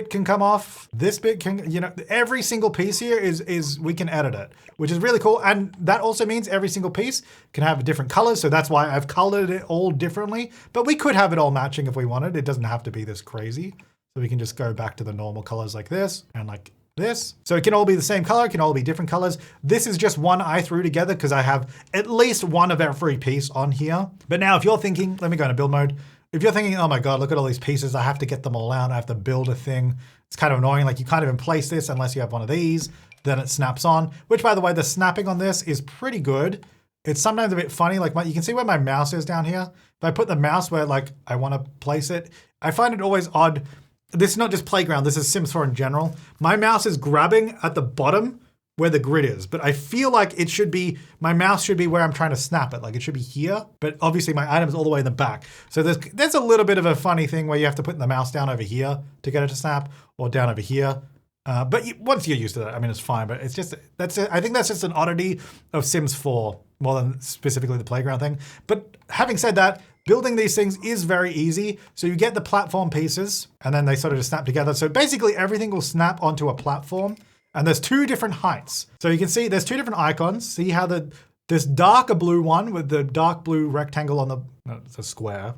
can come off, this bit can, you know, every single piece here is we can edit it, which is really cool. And that also means every single piece can have different colors. So that's why I've colored it all differently, but we could have it all matching if we wanted. It doesn't have to be this crazy. So we can just go back to the normal colors like this and like this. So it can all be the same color, it can all be different colors. This is just one I threw together because I have at least one of every piece on here. But now if you're thinking, let me go into build mode. If you're thinking, oh my God, look at all these pieces, I have to get them all out, I have to build a thing. It's kind of annoying, like you can't even place this unless you have one of these, then it snaps on, which by the way, the snapping on this is pretty good. It's sometimes a bit funny, like you can see where my mouse is down here. If I put the mouse where like I want to place it, I find it always odd. This is not just Playground, this is Sims 4 in general. My mouse is grabbing at the bottom where the grid is, but I feel like it should be, my mouse should be where I'm trying to snap it. Like it should be here, but obviously my item's all the way in the back. So there's a little bit of a funny thing where you have to put the mouse down over here to get it to snap, or down over here. But once you're used to that, I mean, it's fine, but it's just, I think that's just an oddity of Sims 4 more than specifically the Playground thing. But having said that, building these things is very easy. So you get the platform pieces and then they sort of just snap together. So basically everything will snap onto a platform. And there's two different heights. So you can see there's two different icons. See how this darker blue one with the dark blue rectangle on no, it's a square.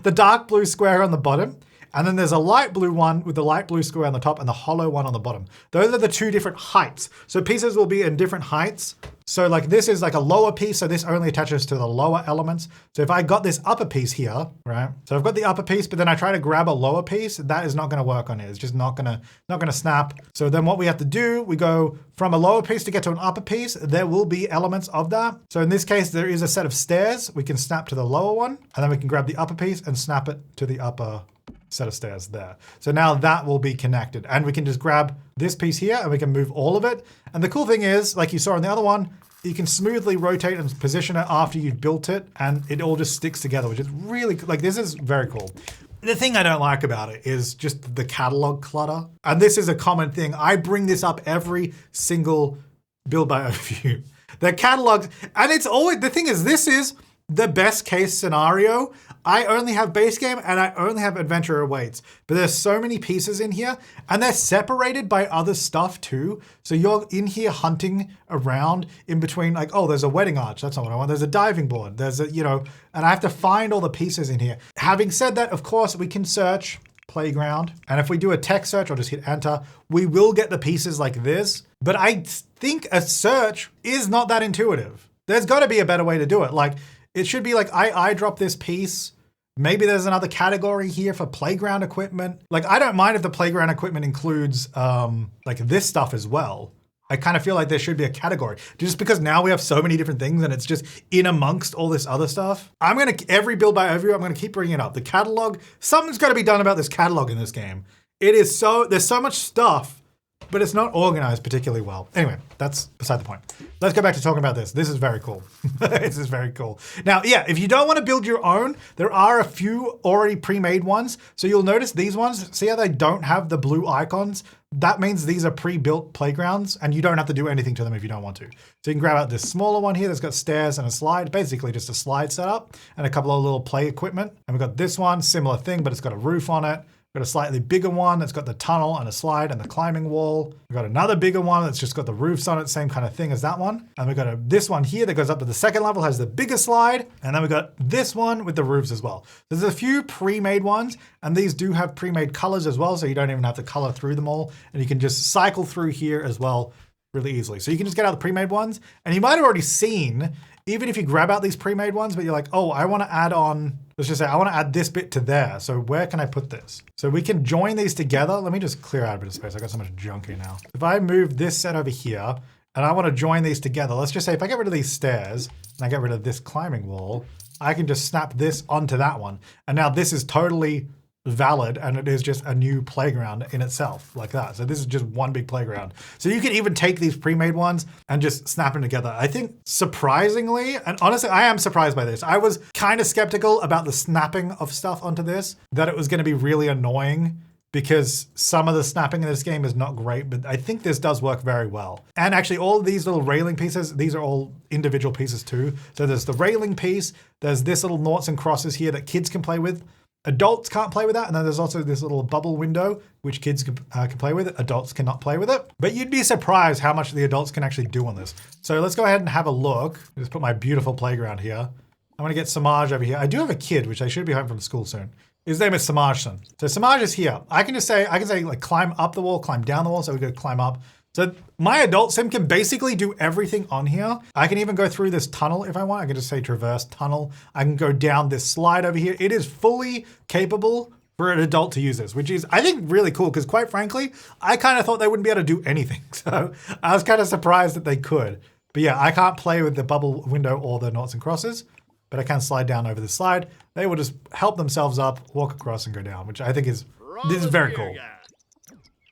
The dark blue square on the bottom. And then there's a light blue one with the light blue square on the top and the hollow one on the bottom. Those are the two different heights. So pieces will be in different heights. So like this is like a lower piece. So this only attaches to the lower elements. So if I got this upper piece here, right? So I've got the upper piece, but then I try to grab a lower piece, that is not gonna work on it. It's just not gonna snap. So then what we have to do, we go from a lower piece to get to an upper piece. There will be elements of that. So in this case, there is a set of stairs. We can snap to the lower one, and then we can grab the upper piece and snap it to the upper set of stairs there. So now that will be connected, and we can just grab this piece here and we can move all of it. And the cool thing is, like you saw in the other one, you can smoothly rotate and position it after you've built it, and it all just sticks together, which is really, like, this is very cool. The thing I don't like about it is just the catalog clutter. And this is a common thing. I bring this up every single build by overview. The catalogs, and it's always, the thing is, this is the best case scenario. I only have base game and I only have adventure awaits, but there's so many pieces in here and they're separated by other stuff too. So you're in here hunting around in between, like, oh, there's a wedding arch. That's not what I want. There's a diving board. There's a, you know, and I have to find all the pieces in here. Having said that, of course, we can search Playground. And if we do a text search or just hit enter, we will get the pieces like this. But I think a search is not that intuitive. There's got to be a better way to do it. Like, it should be like, I drop this piece. Maybe there's another category here for playground equipment. Like, I don't mind if the playground equipment includes like this stuff as well. I kind of feel like there should be a category just because now we have so many different things and it's just in amongst all this other stuff. Every build by overview, I'm gonna keep bringing it up. The catalog, something's gotta be done about this catalog in this game. There's so much stuff, but it's not organized particularly well. Anyway, that's beside the point. Let's go back to talking about this. This is very cool. This is very cool. Now, yeah, if you don't want to build your own, there are a few already pre-made ones. So you'll notice these ones, see how they don't have the blue icons? That means these are pre-built playgrounds and you don't have to do anything to them if you don't want to. So you can grab out this smaller one here that's got stairs and a slide, basically just a slide setup and a couple of little play equipment. And we've got this one, similar thing, but it's got a roof on it. We've got a slightly bigger one that's got the tunnel and a slide and the climbing wall. We've got another bigger one that's just got the roofs on it, same kind of thing as that one. And we've got this one here that goes up to the second level, has the bigger slide. And then we've got this one with the roofs as well. There's a few pre-made ones, and these do have pre-made colors as well, so you don't even have to color through them all. And you can just cycle through here as well really easily. So you can just get out the pre-made ones, and you might have already seen, even if you grab out these pre-made ones, but you're like, oh, I want to add on, let's just say I want to add this bit to there. So where can I put this? So we can join these together. Let me just clear out a bit of space. I got so much junk here now. If I move this set over here and I want to join these together, let's just say if I get rid of these stairs and I get rid of this climbing wall, I can just snap this onto that one. And now this is totally valid, and it is just a new playground in itself, like that. So this is just one big playground. So you can even take these pre-made ones and just snap them together. I think surprisingly, and honestly, I am surprised by this. I was kind of skeptical about the snapping of stuff onto this, that it was going to be really annoying because some of the snapping in this game is not great, but I think this does work very well. And actually all of these little railing pieces, these are all individual pieces too. So there's the railing piece, there's this little noughts and crosses here that kids can play with. Adults can't play with that. And then there's also this little bubble window, which kids can play with. Adults cannot play with it. But you'd be surprised how much the adults can actually do on this. So let's go ahead and have a look. Just put my beautiful playground here. I'm gonna get Samaj over here. I do have a kid, which I should be home from school soon. His name is Samajson. So Samaj is here. I can say like climb up the wall, climb down the wall. So we go climb up. So my adult sim can basically do everything on here. I can even go through this tunnel if I want. I can just say traverse tunnel. I can go down this slide over here. It is fully capable for an adult to use this, which is, I think, really cool because quite frankly, I kind of thought they wouldn't be able to do anything. So I was kind of surprised that they could. But yeah, I can't play with the bubble window or the noughts and crosses, but I can slide down over the slide. They will just help themselves up, walk across and go down, which I think is, this is very cool.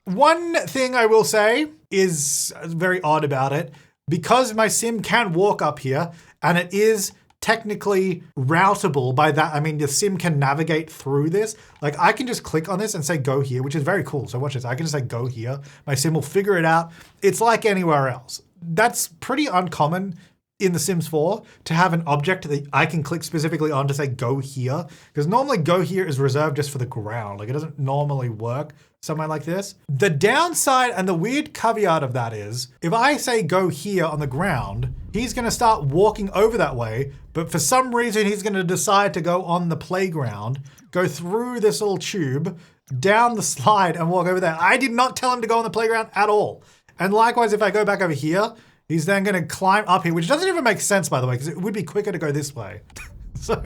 One thing I will say is very odd about it, because my sim can walk up here and it is technically routable. By that, I mean the sim can navigate through this. Like I can just click on this and say go here, which is very cool. So watch this, I can just say go here. My sim will figure it out. It's like anywhere else. That's pretty uncommon in The Sims 4 to have an object that I can click specifically on to say go here, because normally go here is reserved just for the ground. Like it doesn't normally work somewhere like this. The downside and the weird caveat of that is if I say go here on the ground, he's gonna start walking over that way, but for some reason he's gonna decide to go on the playground, go through this little tube, down the slide and walk over there. I did not tell him to go on the playground at all. And likewise, if I go back over here, he's then gonna climb up here, which doesn't even make sense, by the way, because it would be quicker to go this way. So,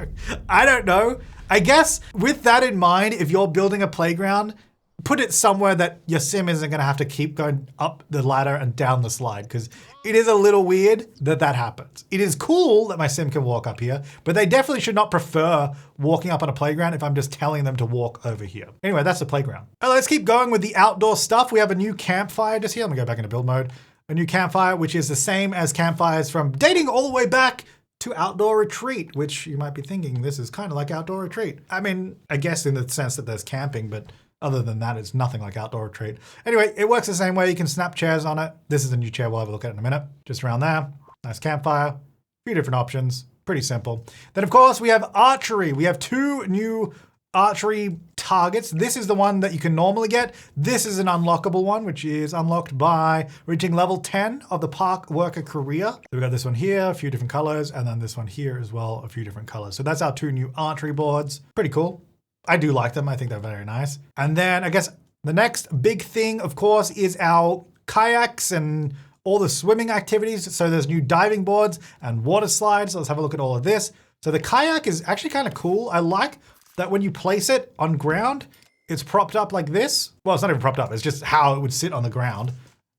I don't know. I guess with that in mind, if you're building a playground, put it somewhere that your sim isn't gonna have to keep going up the ladder and down the slide, because it is a little weird that that happens. It is cool that my sim can walk up here, but they definitely should not prefer walking up on a playground if I'm just telling them to walk over here. Anyway, that's the playground. All right, let's keep going with the outdoor stuff. We have a new campfire just here. Let me go back into build mode. A new campfire, which is the same as campfires from dating all the way back to Outdoor Retreat, which you might be thinking this is kind of like Outdoor Retreat. I mean, I guess in the sense that there's camping, but other than that, it's nothing like Outdoor Retreat. Anyway, it works the same way. You can snap chairs on it. This is a new chair. We'll have a look at it in a minute. Just around there. Nice campfire. A few different options. Pretty simple. Then, of course, we have archery. We have two new archery targets. This is the one that you can normally get. This is an unlockable one, which is unlocked by reaching level 10 of the park worker career. So we've got this one here, a few different colors, and then this one here as well, a few different colors. So that's our two new archery boards. Pretty cool. I do like them. I think they're very nice. And then I guess the next big thing, of course, is our kayaks and all the swimming activities. So there's new diving boards and water slides. So let's have a look at all of this. So the kayak is actually kind of cool. I like that when you place it on ground, it's propped up like this. Well, it's not even propped up. It's just how it would sit on the ground.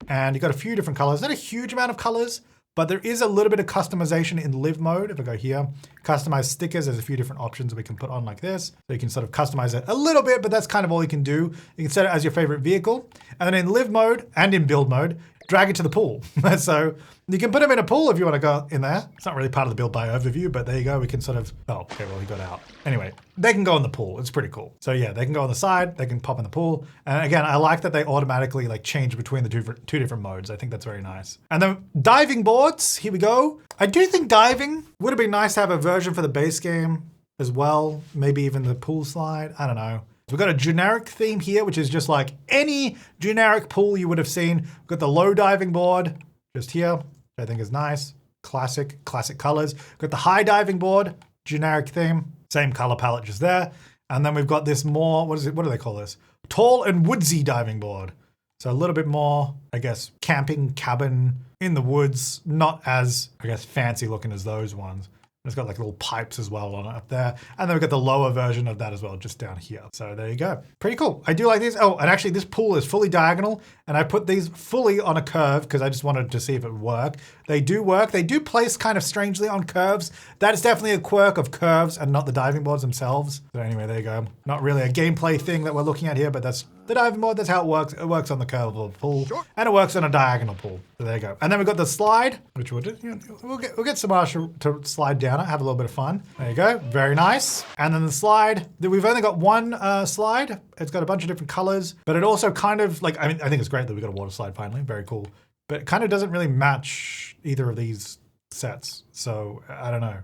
And you've got a few different colors. Not a huge amount of colors, but there is a little bit of customization in live mode. If I go here, customize stickers, there's a few different options we can put on like this. So you can sort of customize it a little bit, but that's kind of all you can do. You can set it as your favorite vehicle. And then in live mode and in build mode, drag it to the pool. So you can put them in a pool if you want to go in there. It's not really part of the build by overview, but there you go. We can sort of, oh, okay, well, he got out. Anyway, they can go in the pool. It's pretty cool. So yeah, they can go on the side, they can pop in the pool. And again, I like that they automatically like change between the two different modes. I think that's very nice. And then diving boards, here we go. I do think diving would have been nice to have a version for the base game as well. Maybe even the pool slide, I don't know. We've got a generic theme here, which is just like any generic pool you would have seen. We've got the low diving board just here, which I think is nice. Classic colors. We've got the high diving board, generic theme, same color palette just there. And then we've got this more, what do they call this? Tall and woodsy diving board. So a little bit more, I guess, camping cabin in the woods, not as, I guess, fancy looking as those ones. It's got like little pipes as well on it up there. And then we've got the lower version of that as well, just down here. So there you go. Pretty cool. I do like these. Oh, and actually this pool is fully diagonal and I put these fully on a curve because I just wanted to see if it would work. They do work. They do place kind of strangely on curves. That is definitely a quirk of curves and not the diving boards themselves. So anyway, there you go. Not really a gameplay thing that we're looking at here, but that's the diving board. That's how it works. It works on the curve of the pool and it works on a diagonal pool. So there you go. And then we've got the slide, which we'll get Samara to slide down it, have a little bit of fun. There you go. Very nice. And then the slide, we've only got one slide. It's got a bunch of different colors, but it also kind of like, I mean, I think it's great that we got a water slide finally. Very cool. But it kind of doesn't really match either of these sets. So I don't know.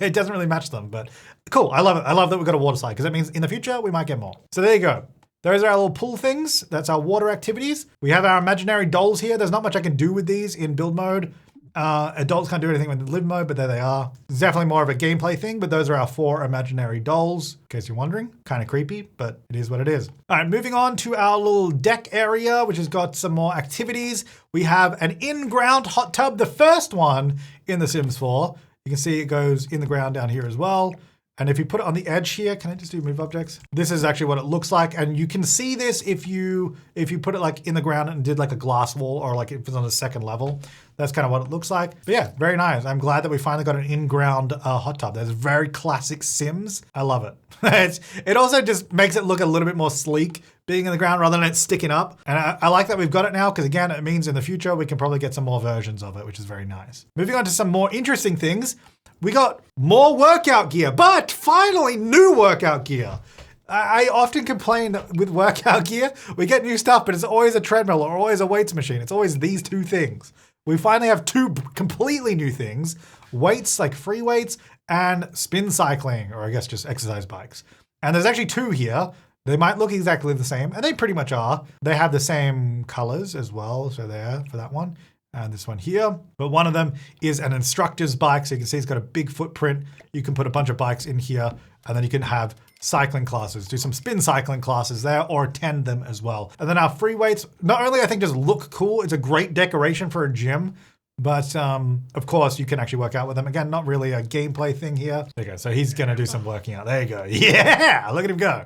It doesn't really match them, but cool. I love it. I love that we got a water slide because that means in the future we might get more. So there you go. Those are our little pool things. That's our water activities. We have our imaginary dolls here. There's not much I can do with these in build mode. Adults can't do anything with live mode, but there they are. It's definitely more of a gameplay thing, but those are our 4 imaginary dolls, in case you're wondering. Kind of creepy, but it is what it is. All right, moving on to our little deck area, which has got some more activities. We have an in-ground hot tub, the first one in The Sims 4. You can see it goes in the ground down here as well. And if you put it on the edge here, can I just do move objects? This is actually what it looks like. And you can see this if you put it like in the ground and did like a glass wall or like if it's on the second level. That's kind of what it looks like. But yeah, very nice. I'm glad that we finally got an in-ground hot tub. That's very classic Sims. I love it. It also just makes it look a little bit more sleek being in the ground rather than it sticking up. And I like that we've got it now because again, it means in the future we can probably get some more versions of it, which is very nice. Moving on to some more interesting things. We got more workout gear, but finally new workout gear. I often complain with workout gear, we get new stuff, but it's always a treadmill or always a weights machine. It's always these 2 things. We finally have 2 completely new things, weights like free weights and spin cycling, or I guess just exercise bikes. And there's actually 2 here. They might look exactly the same, and they pretty much are. They have the same colors as well, so there for that one. And this one here. But one of them is an instructor's bike. So you can see it's got a big footprint. You can put a bunch of bikes in here and then you can have cycling classes, do some spin cycling classes there or attend them as well. And then our free weights, not only I think just look cool, it's a great decoration for a gym, but of course you can actually work out with them. Again, not really a gameplay thing here. There you go. So he's gonna do some working out. There you go. Yeah, look at him go.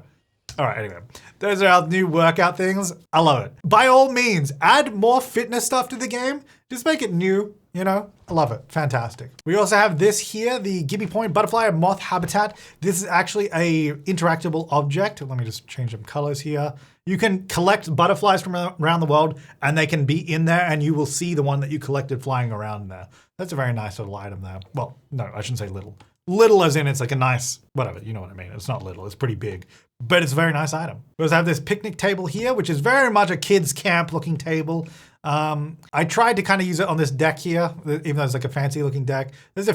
All right, anyway, those are our new workout things. I love it. By all means, add more fitness stuff to the game. Just make it new, you know? I love it. Fantastic. We also have this here, the Gibby Point Butterfly and Moth Habitat. This is actually a interactable object. Let me just change some colors here. You can collect butterflies from around the world and they can be in there and you will see the one that you collected flying around there. That's a very nice little item there. Well, no, I shouldn't say little. Little as in it's like a nice, whatever, you know what I mean. It's not little, it's pretty big, but it's a very nice item. We also have this picnic table here, which is very much a kid's camp looking table. I tried to kind of use it on this deck here, even though it's like a fancy looking deck. There's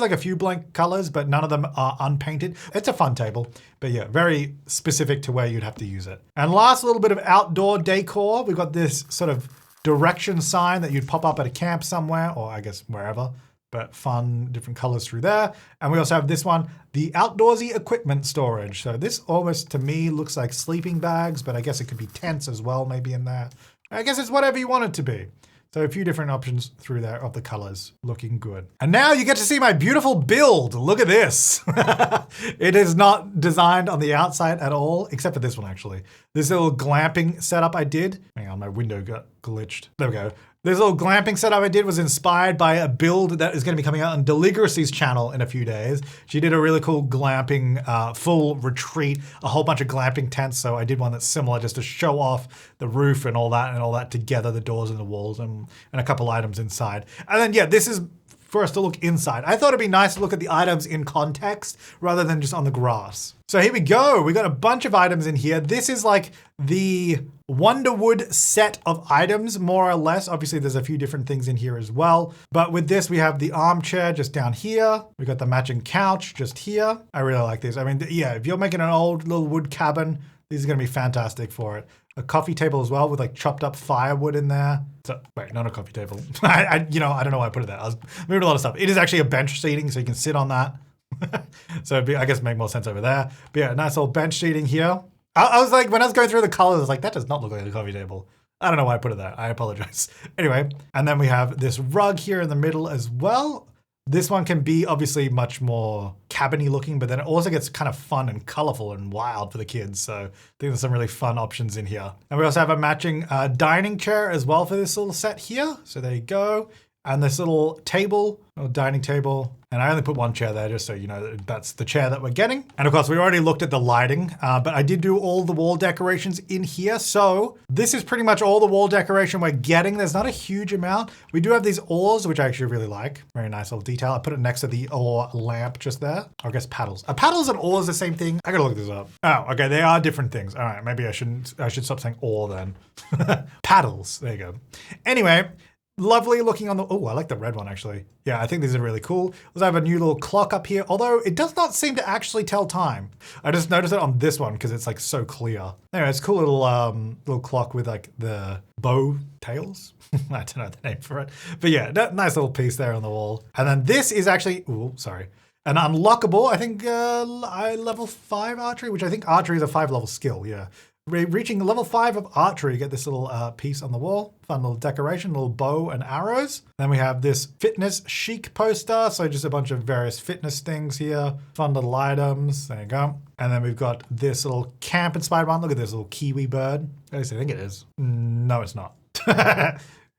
like a few blank colors, but none of them are unpainted. It's a fun table, but yeah, very specific to where you'd have to use it. And last little bit of outdoor decor. We've got this sort of direction sign that you'd pop up at a camp somewhere, or I guess wherever. But fun, different colors through there. And we also have this one, the outdoorsy equipment storage. So this almost to me looks like sleeping bags, but I guess it could be tents as well, maybe in there. I guess it's whatever you want it to be. So a few different options through there of the colors, looking good. And now you get to see my beautiful build. Look at this. It is not designed on the outside at all, except for this one actually. This little glamping setup I did. Hang on, my window got glitched. There we go. This little glamping setup I did was inspired by a build that is going to be coming out on Deligracy's channel in a few days. She did a really cool glamping, full retreat, a whole bunch of glamping tents. So I did one that's similar just to show off the roof and all that together, the doors and the walls and a couple items inside. And then, yeah, this is for us to look inside. I thought it'd be nice to look at the items in context rather than just on the grass. So here we go. We got a bunch of items in here. This is like the Wonderwood set of items, more or less. Obviously, there's a few different things in here as well. But with this, we have the armchair just down here. We got the matching couch just here. I really like these. I mean, yeah, if you're making an old little wood cabin, these are going to be fantastic for it. A coffee table as well with like chopped up firewood in there. So, wait, not a coffee table. I don't know why I put it there. I was moving a lot of stuff. It is actually a bench seating, so you can sit on that. So I guess it'd make more sense over there. But yeah, nice old bench seating here. I was like, when I was going through the colors, I was like, that does not look like a coffee table. I don't know why I put it there. I apologize. Anyway, and then we have this rug here in the middle as well. This one can be obviously much more cabiny looking, but then it also gets kind of fun and colorful and wild for the kids. So I think there's some really fun options in here. And we also have a matching dining chair as well for this little set here. So there you go. And this little table, or dining table. And I only put one chair there just so you know that's the chair that we're getting. And of course, we already looked at the lighting, but I did do all the wall decorations in here. So this is pretty much all the wall decoration we're getting. There's not a huge amount. We do have these oars, which I actually really like. Very nice little detail. I put it next to the oar lamp just there. Or I guess paddles. Are paddles and oars the same thing? I gotta look this up. Oh, okay, they are different things. All right, maybe I should stop saying oar then. Paddles, there you go. Anyway, lovely looking on the, oh, I like the red one actually. Yeah, I think these are really cool. Also have a new little clock up here, although it does not seem to actually tell time. I just noticed it on this one because it's like so clear. Anyway, it's a cool little clock with like the bow tails. I don't know the name for it. But yeah, nice little piece there on the wall. And then this is actually, ooh, sorry. An unlockable, I think level 5 archery, which I think archery is a 5-level skill, yeah. Reaching level 5 of archery, you get this little piece on the wall. Fun little decoration, little bow and arrows. Then we have this fitness chic poster. So just a bunch of various fitness things here. Fun little items. There you go. And then we've got this little camp inspired one. Look at this little kiwi bird. At least I think it is. No, it's not.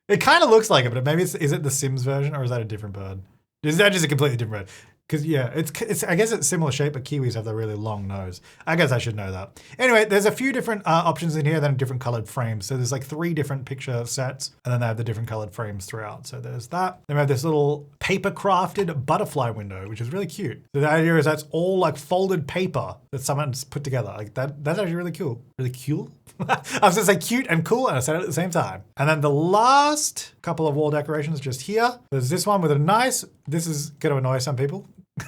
It kind of looks like it, but maybe is it the Sims version or is that a different bird? Is that just a completely different bird? Because yeah, it's I guess it's similar shape, but kiwis have the really long nose. I guess I should know that. Anyway, there's a few different options in here that are different colored frames. So there's like 3 different picture sets, and then they have the different colored frames throughout. So there's that. Then we have this little paper crafted butterfly window, which is really cute. So the idea is that's all like folded paper that someone's put together. Like that's actually really cool. Really cool? I was gonna say cute and cool, and I said it at the same time. And then the last couple of wall decorations just here. There's this one with a nice, this is gonna annoy some people.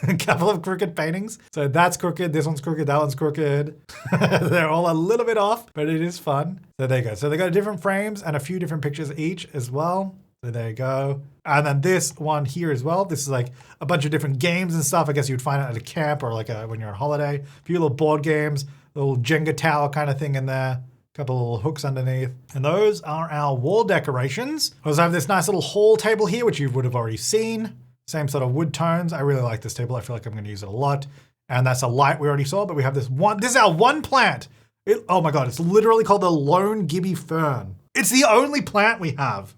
A couple of crooked paintings. So that's crooked, this one's crooked, that one's crooked. They're all a little bit off, but it is fun. So there you go. So they got different frames and a few different pictures each as well. So there you go. And then this one here as well. This is like a bunch of different games and stuff. I guess you'd find it at a camp or like when you're on holiday. A few little board games, little Jenga tower kind of thing in there. Couple of little hooks underneath. And those are our wall decorations. I also have this nice little hall table here, which you would have already seen. Same sort of wood tones. I really like this table. I feel like I'm going to use it a lot. And that's a light we already saw, but we have this one. This is our one plant. Oh my God, it's literally called the Lone Gibby Fern. It's the only plant we have.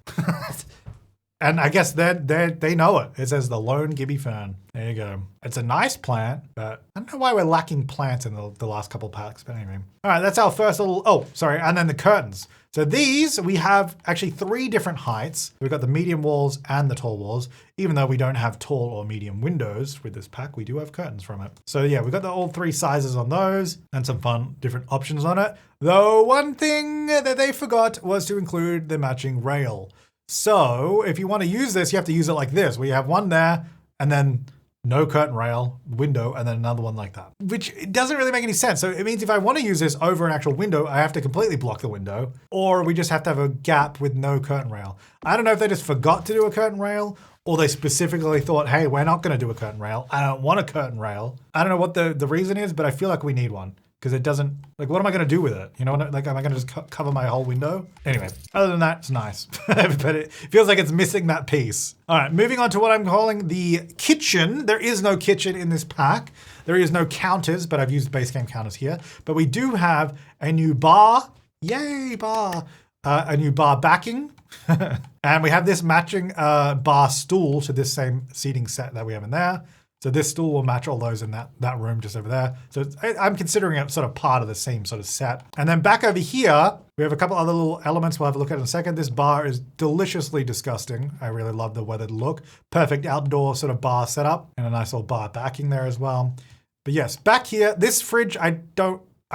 And I guess they know it. It says the Lone Gibby Fern. There you go. It's a nice plant, but I don't know why we're lacking plants in the last couple packs, but anyway. All right, that's our first little, oh, sorry, and then the curtains. So these, we have actually 3 different heights. We've got the medium walls and the tall walls. Even though we don't have tall or medium windows with this pack, we do have curtains from it. So yeah, we've got all 3 sizes on those and some fun different options on it. Though one thing that they forgot was to include the matching rail. So if you want to use this, you have to use it like this, where you have one there and then no curtain rail, window, and then another one like that, which doesn't really make any sense. So it means if I want to use this over an actual window, I have to completely block the window, or we just have to have a gap with no curtain rail. I don't know if they just forgot to do a curtain rail, or they specifically thought, hey, we're not going to do a curtain rail. I don't want a curtain rail. I don't know what the reason is, but I feel like we need one. Because it doesn't, like, what am I going to do with it? You know, like, am I going to just cover my whole window? Anyway, other than that, it's nice. But it feels like it's missing that piece. All right, moving on to what I'm calling the kitchen. There is no kitchen in this pack. There is no counters, but I've used base game counters here. But we do have a new bar. Yay, bar. A new bar backing. And we have this matching bar stool to this same seating set that we have in there. So this stool will match all those in that room just over there. So I'm considering it sort of part of the same sort of set. And then back over here, We have a couple other little elements we'll have a look at in a second. This bar is deliciously disgusting. I really love the weathered look. Perfect outdoor sort of bar setup and a nice little bar backing there as well. But yes, back here, this fridge, I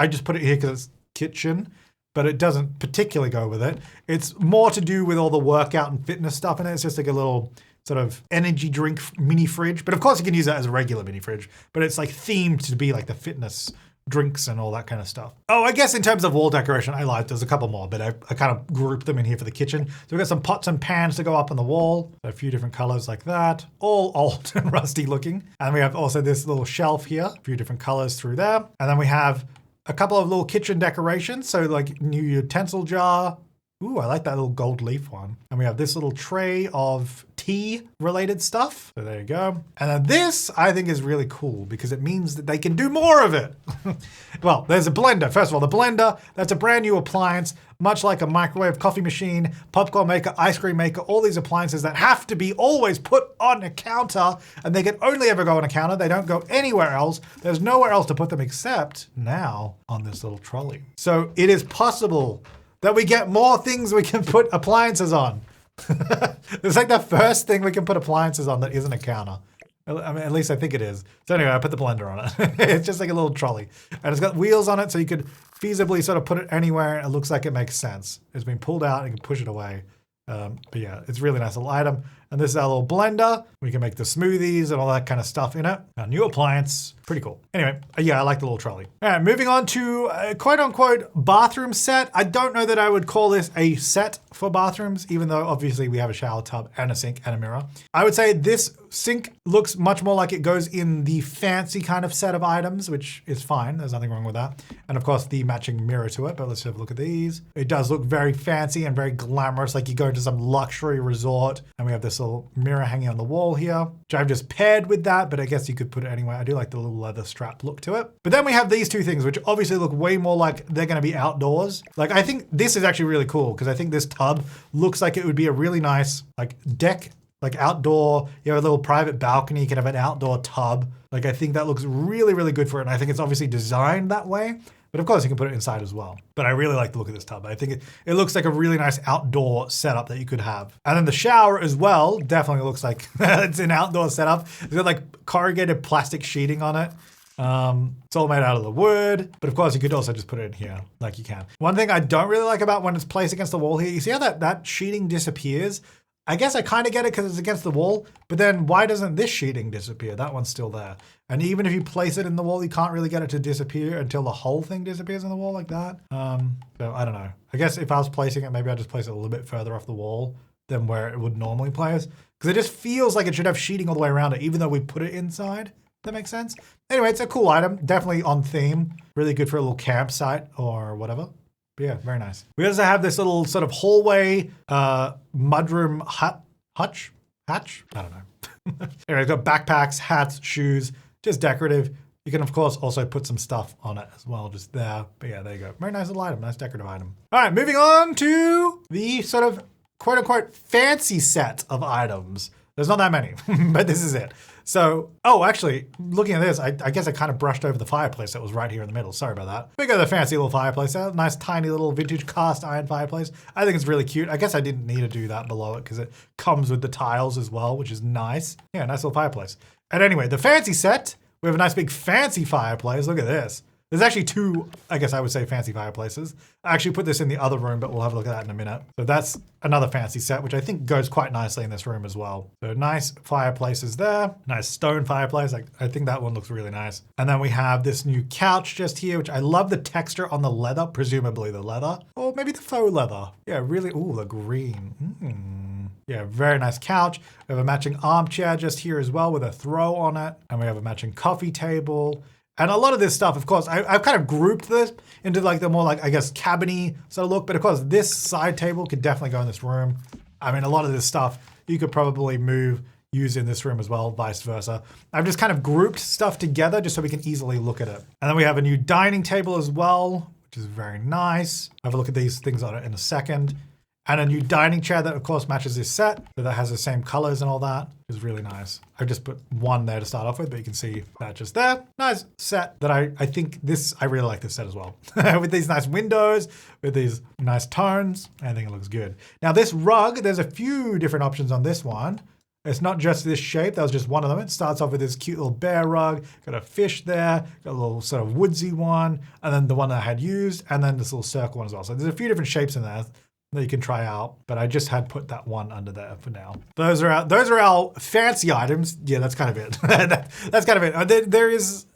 just put it here because it's kitchen, but it doesn't particularly go with it. It's more to do with all the workout and fitness stuff in it. It's just like a little sort of energy drink mini fridge. But of course you can use that as a regular mini fridge, but it's like themed to be like the fitness drinks and all that kind of stuff. Oh, I guess in terms of wall decoration, I lied. There's a couple more, but I kind of grouped them in here for the kitchen. So we've got some pots and pans to go up on the wall. A few different colors like that, all old and rusty looking. And we have also this little shelf here, a few different colors through there. And then we have a couple of little kitchen decorations. So like new utensil jar. Ooh, I like that little gold leaf one. And we have this little tray of tea related stuff. So there you go. And then this I think is really cool because it means that they can do more of it. Well, there's a blender. First of all, the blender, that's a brand new appliance, much like a microwave, coffee machine, popcorn maker, ice cream maker, all these appliances that have to be always put on a counter, and they can only ever go on a counter. They don't go anywhere else. There's nowhere else to put them except now on this little trolley. So it is possible that we get more things we can put appliances on. It's like the first thing we can put appliances on that isn't a counter. I mean, at least I think it is. So anyway, I put the blender on it. It's just like a little trolley. And it's got wheels on it so you could feasibly sort of put it anywhere. It looks like it makes sense. It's been pulled out and you can push it away. But yeah, it's a really nice little item. And this is our little blender. We can make the smoothies and all that kind of stuff in it. Our new appliance, pretty cool. Anyway, yeah, I like the little trolley. All right, moving on to a quote unquote bathroom set. I don't know that I would call this a set for bathrooms, even though obviously we have a shower tub and a sink and a mirror. I would say this sink looks much more like it goes in the fancy kind of set of items, which is fine. There's nothing wrong with that. And of course the matching mirror to it, but let's have a look at these. It does look very fancy and very glamorous, like you go to some luxury resort. And we have this little mirror hanging on the wall here, which I've just paired with that, but I guess you could put it anywhere. I do like the little leather strap look to it. But then we have these two things, which obviously look way more like they're gonna be outdoors. Like I think this is actually really cool because I think this tub looks like it would be a really nice like deck, like outdoor, you have a little private balcony, you can have an outdoor tub. Like I think that looks really, really good for it. And I think it's obviously designed that way. But of course you can put it inside as well. But I really like the look of this tub. I think it looks like a really nice outdoor setup that you could have. And then the shower as well, definitely looks like it's an outdoor setup. It's got like corrugated plastic sheeting on it. It's all made out of the wood, but of course you could also just put it in here like you can. One thing I don't really like about when it's placed against the wall here, you see how that sheeting disappears? I guess I kind of get it because it's against the wall, but then why doesn't this sheeting disappear? That one's still there. And even if you place it in the wall, you can't really get it to disappear until the whole thing disappears in the wall like that. So I don't know. I guess if I was placing it, maybe I'd just place it a little bit further off the wall than where it would normally place. Because it just feels like it should have sheeting all the way around it, even though we put it inside. That makes sense? Anyway, it's a cool item. Definitely on theme. Really good for a little campsite or whatever. But yeah, very nice. We also have this little sort of hallway, mudroom hatch? I don't know. Anyway, it's got backpacks, hats, shoes, just decorative. You can, of course, also put some stuff on it as well, just there. But yeah, there you go. Very nice little item, nice decorative item. All right, moving on to the sort of quote unquote fancy set of items. There's not that many, but this is it. So, oh, actually, looking at this, I guess I kind of brushed over the fireplace that was right here in the middle. Sorry about that. We got the fancy little fireplace there. Nice, tiny little vintage cast iron fireplace. I think it's really cute. I guess I didn't need to do that below it because it comes with the tiles as well, which is nice. Yeah, nice little fireplace. And anyway, the fancy set, we have a nice big fancy fireplace. Look at this. There's actually two, I guess I would say, fancy fireplaces. I actually put this in the other room, but we'll have a look at that in a minute. So that's another fancy set, which I think goes quite nicely in this room as well. So nice fireplaces there. Nice stone fireplace. I think that one looks really nice. And then we have this new couch just here, which I love the texture on the leather, presumably the leather, or maybe the faux leather. Yeah, really, ooh, the green. Yeah, very nice couch. We have a matching armchair just here as well with a throw on it. And we have a matching coffee table. And a lot of this stuff, of course, I've kind of grouped this into like the more like, I guess, cabiny sort of look. But of course, this side table could definitely go in this room. I mean, a lot of this stuff you could probably use in this room as well, vice versa. I've just kind of grouped stuff together just so we can easily look at it. And then we have a new dining table as well, which is very nice. Have a look at these things on it in a second. And a new dining chair that of course matches this set, but that has the same colors and all that. Is really nice. I just put one there to start off with, but you can see that just there. Nice set that I think this, I really like this set as well. With these nice windows, with these nice tones, I think it looks good. Now this rug, there's a few different options on this one. It's not just this shape, that was just one of them. It starts off with this cute little bear rug, got a fish there, got a little sort of woodsy one, and then the one that I had used, and then this little circle one as well. So there's a few different shapes in there that you can try out, but I just had put that one under there for now. Those are our fancy items. Yeah, that's kind of it. That's kind of it. There's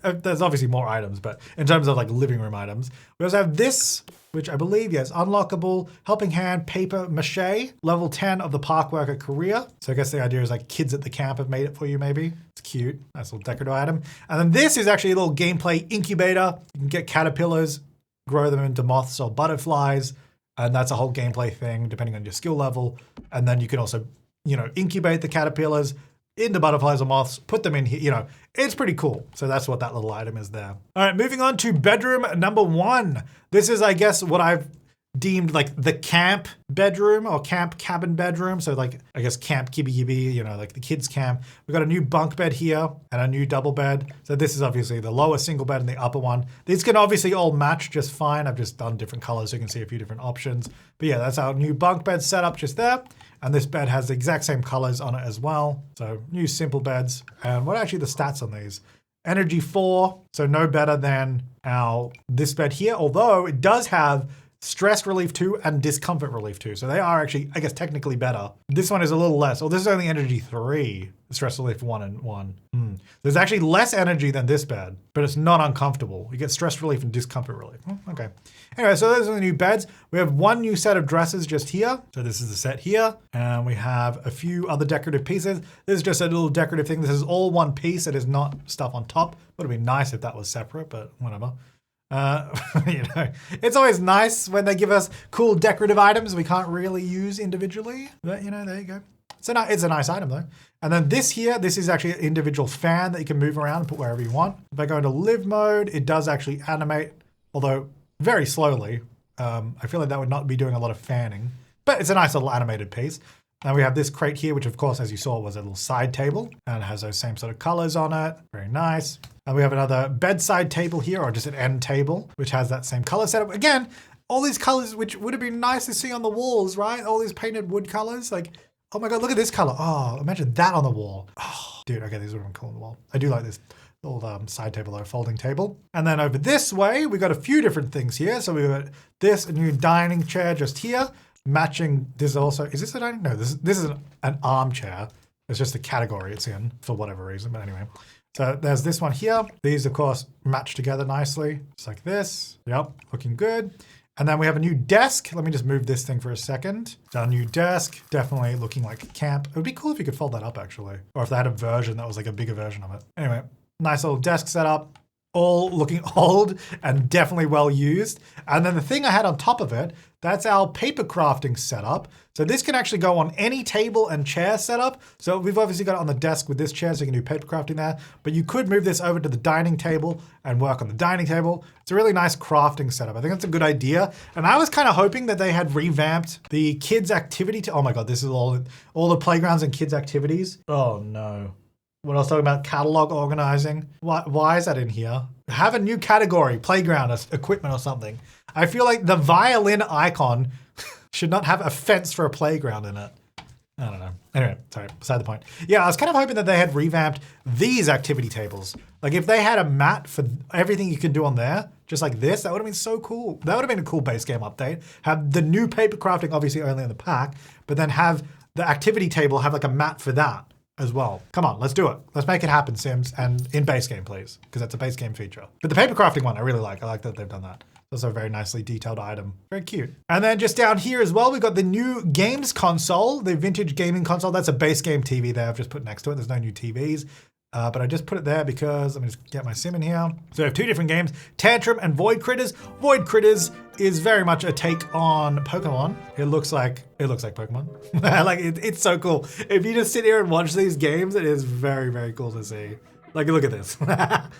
obviously more items, but in terms of like living room items, we also have this, which I believe, yes, unlockable helping hand paper mache, level 10 of the park worker career. So I guess the idea is like kids at the camp have made it for you maybe. It's cute, nice little decorative item. And then this is actually a little gameplay incubator. You can get caterpillars, grow them into moths or butterflies. And that's a whole gameplay thing, depending on your skill level. And then you can also, incubate the caterpillars into butterflies or moths, put them in here, it's pretty cool. So that's what that little item is there. All right, moving on to bedroom number 1. This is, I guess, what I've deemed like the camp bedroom or camp cabin bedroom. So like, I guess camp kibby yibby, like the kids camp. We've got a new bunk bed here and a new double bed. So this is obviously the lower single bed and the upper one. These can obviously all match just fine. I've just done different colors so you can see a few different options. But yeah, that's our new bunk bed setup just there. And this bed has the exact same colors on it as well. So new simple beds. And what are actually the stats on these? Energy 4, so no better than this bed here, although it does have stress relief 2 and discomfort relief 2. So they are actually, I guess, technically better. This one is a little less. Oh, this is only energy 3, stress relief 1 and 1. There's actually less energy than this bed, but it's not uncomfortable. You get stress relief and discomfort relief. Okay. Anyway, so those are the new beds. We have one new set of dresses just here. So this is the set here. And we have a few other decorative pieces. This is just a little decorative thing. This is all one piece. It is not stuff on top. Would have been nice if that was separate, but whatever. It's always nice when they give us cool decorative items we can't really use individually. But, there you go. It's a nice item though. And then this here, this is actually an individual fan that you can move around and put wherever you want. If I go into live mode, it does actually animate, although very slowly. I feel like that would not be doing a lot of fanning, but it's a nice little animated piece. Now we have this crate here, which of course, as you saw, was a little side table and it has those same sort of colors on it. Very nice. And we have another bedside table here, or just an end table, which has that same color setup. Again, all these colors, which would have been nice to see on the walls, right? All these painted wood colors. Like, oh my God, look at this color. Oh, imagine that on the wall. Oh, dude, okay, these would have been cool on the wall. I do like this little side table or folding table. And then over this way, we got a few different things here. So we've got this new dining chair just here. Matching this also, is this a dining? No, this is an armchair. It's just the category it's in for whatever reason, but anyway. So there's this one here. These of course match together nicely, just like this. Yep, looking good. And then we have a new desk. Let me just move this thing for a second. So a new desk, definitely looking like camp. It would be cool if you could fold that up actually. Or if they had a version that was like a bigger version of it. Anyway, nice little desk setup. All looking old and definitely well used. And then the thing I had on top of it, that's our paper crafting setup. So this can actually go on any table and chair setup. So we've obviously got it on the desk with this chair, so you can do paper crafting there. But you could move this over to the dining table and work on the dining table. It's a really nice crafting setup. I think that's a good idea. And I was kind of hoping that they had revamped the kids' activity. Oh my God, this is all the playgrounds and kids' activities. Oh no. When I was talking about catalog organizing, why is that in here? Have a new category, playground, equipment or something. I feel like the violin icon should not have a fence for a playground in it. I don't know. Anyway, sorry, beside the point. Yeah, I was kind of hoping that they had revamped these activity tables. Like if they had a mat for everything you can do on there, just like this, that would have been so cool. That would have been a cool base game update. Have the new paper crafting obviously only in the pack, but then have the activity table have like a mat for that as well. Come on, let's do it. Let's make it happen, Sims, and in base game, please, because that's a base game feature. But the paper crafting one, I really like. I like that they've done that. It's also a very nicely detailed item. Very cute. And then just down here as well, we've got the new games console, the vintage gaming console. That's a base game TV there I've just put next to it. There's no new TVs. But I just put it there because let me just get my sim in here. So we have two different games, Tantrum and Void Critters. Void Critters is very much a take on Pokemon. It looks like Pokemon. Like it's so cool. If you just sit here and watch these games, it is very, very cool to see. Like, look at this.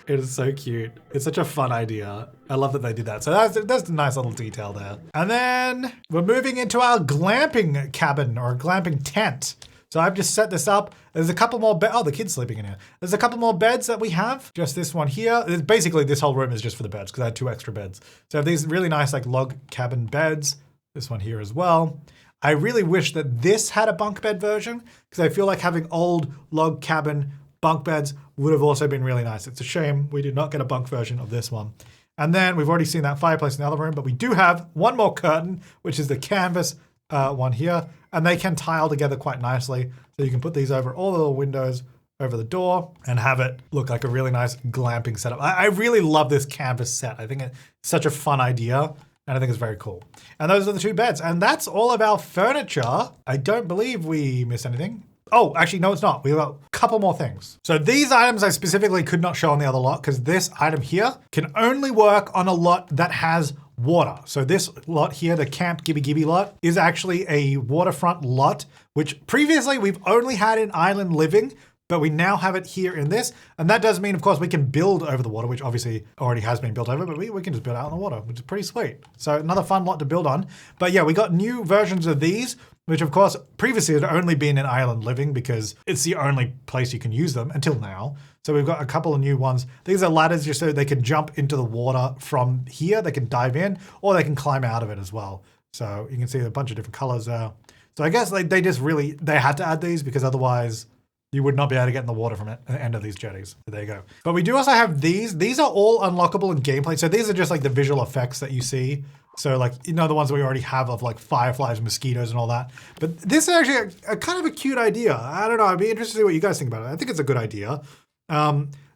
It is so cute. It's such a fun idea. I love that they did that. So that's a nice little detail there. And then we're moving into our glamping cabin or glamping tent. So I've just set this up. There's a couple more beds. Oh, the kid's sleeping in here. There's a couple more beds that we have. Just this one here. Basically, this whole room is just for the beds because I had 2 extra beds. So I have these really nice like log cabin beds. This one here as well. I really wish that this had a bunk bed version because I feel like having old log cabin bunk beds would have also been really nice. It's a shame we did not get a bunk version of this one. And then we've already seen that fireplace in the other room, but we do have one more curtain, which is the canvas one here. And they can tile together quite nicely. So you can put these over all the little windows over the door and have it look like a really nice glamping setup. I really love this canvas set. I think it's such a fun idea. And I think it's very cool. And those are the 2 beds. And that's all of our furniture. I don't believe we missed anything. Oh, actually, no, it's not. We've got a couple more things. So these items I specifically could not show on the other lot because this item here can only work on a lot that has water. So this lot here, the Camp Gibby Gibby lot, is actually a waterfront lot, which previously we've only had in island living, but we now have it here in this. And that does mean, of course, we can build over the water, which obviously already has been built over, but we can just build out in the water, which is pretty sweet. So another fun lot to build on. But yeah, we got new versions of these, which of course previously had only been in island living because it's the only place you can use them until now. So we've got a couple of new ones. These are ladders just so they can jump into the water from here. They can dive in or they can climb out of it as well. So you can see a bunch of different colors there. So I guess they had to add these because otherwise you would not be able to get in the water from it at the end of these jetties. So there you go. But we do also have these. These are all unlockable in gameplay. So these are just like the visual effects that you see. So like, you know, the ones that we already have of like fireflies, mosquitoes and all that. But this is actually a kind of a cute idea. I don't know. I'd be interested to see what you guys think about it. I think it's a good idea.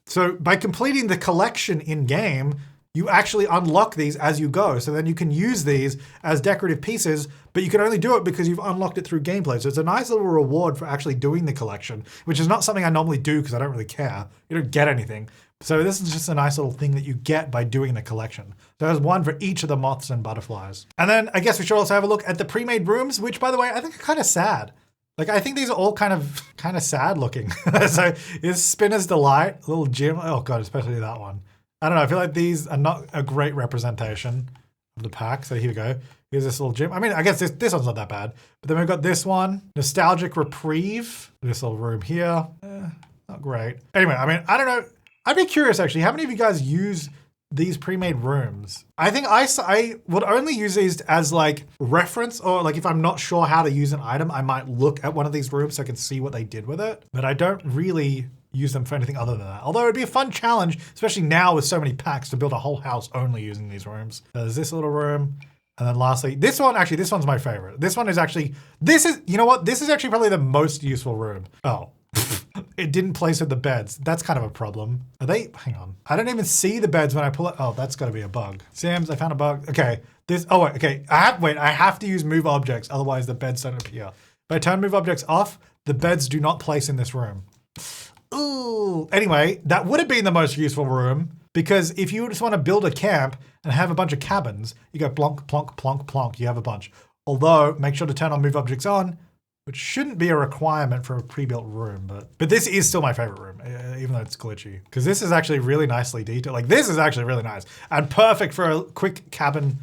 So by completing the collection in game, you actually unlock these as you go. So then you can use these as decorative pieces, but you can only do it because you've unlocked it through gameplay. So it's a nice little reward for actually doing the collection, which is not something I normally do because I don't really care. You don't get anything. So this is just a nice little thing that you get by doing the collection. So there's one for each of the moths and butterflies. And then I guess we should also have a look at the pre-made rooms, which by the way, I think are kind of sad. Like, I think these are all kind of sad looking. So is Spinner's Delight, a little gym. Oh God, especially that one. I don't know. I feel like these are not a great representation of the pack. So here we go. Here's this little gym. I mean, I guess this one's not that bad. But then we've got this one, Nostalgic Reprieve. This little room here. Not great. Anyway, I mean, I don't know. I'd be curious actually, how many of you guys use these pre-made rooms? I think I would only use these as like reference, or like if I'm not sure how to use an item, I might look at one of these rooms so I can see what they did with it. But I don't really use them for anything other than that. Although it'd be a fun challenge, especially now with so many packs, to build a whole house only using these rooms. So there's this little room. And then lastly, this one's my favorite. This one is actually, you know what? This is actually probably the most useful room. Oh. It didn't place with the beds. That's kind of a problem. Hang on. I don't even see the beds when I pull it. Oh, that's gotta be a bug. Sims, I found a bug. Okay, okay. I have to use move objects, otherwise the beds don't appear. If I turn move objects off, the beds do not place in this room. Ooh. Anyway, that would have been the most useful room because if you just want to build a camp and have a bunch of cabins, you go plonk, plonk, plonk, plonk, you have a bunch. Although, make sure to turn on move objects on, which shouldn't be a requirement for a pre-built room, but this is still my favorite room, even though it's glitchy. Because this is actually really nicely detailed. Like this is actually really nice and perfect for a quick cabin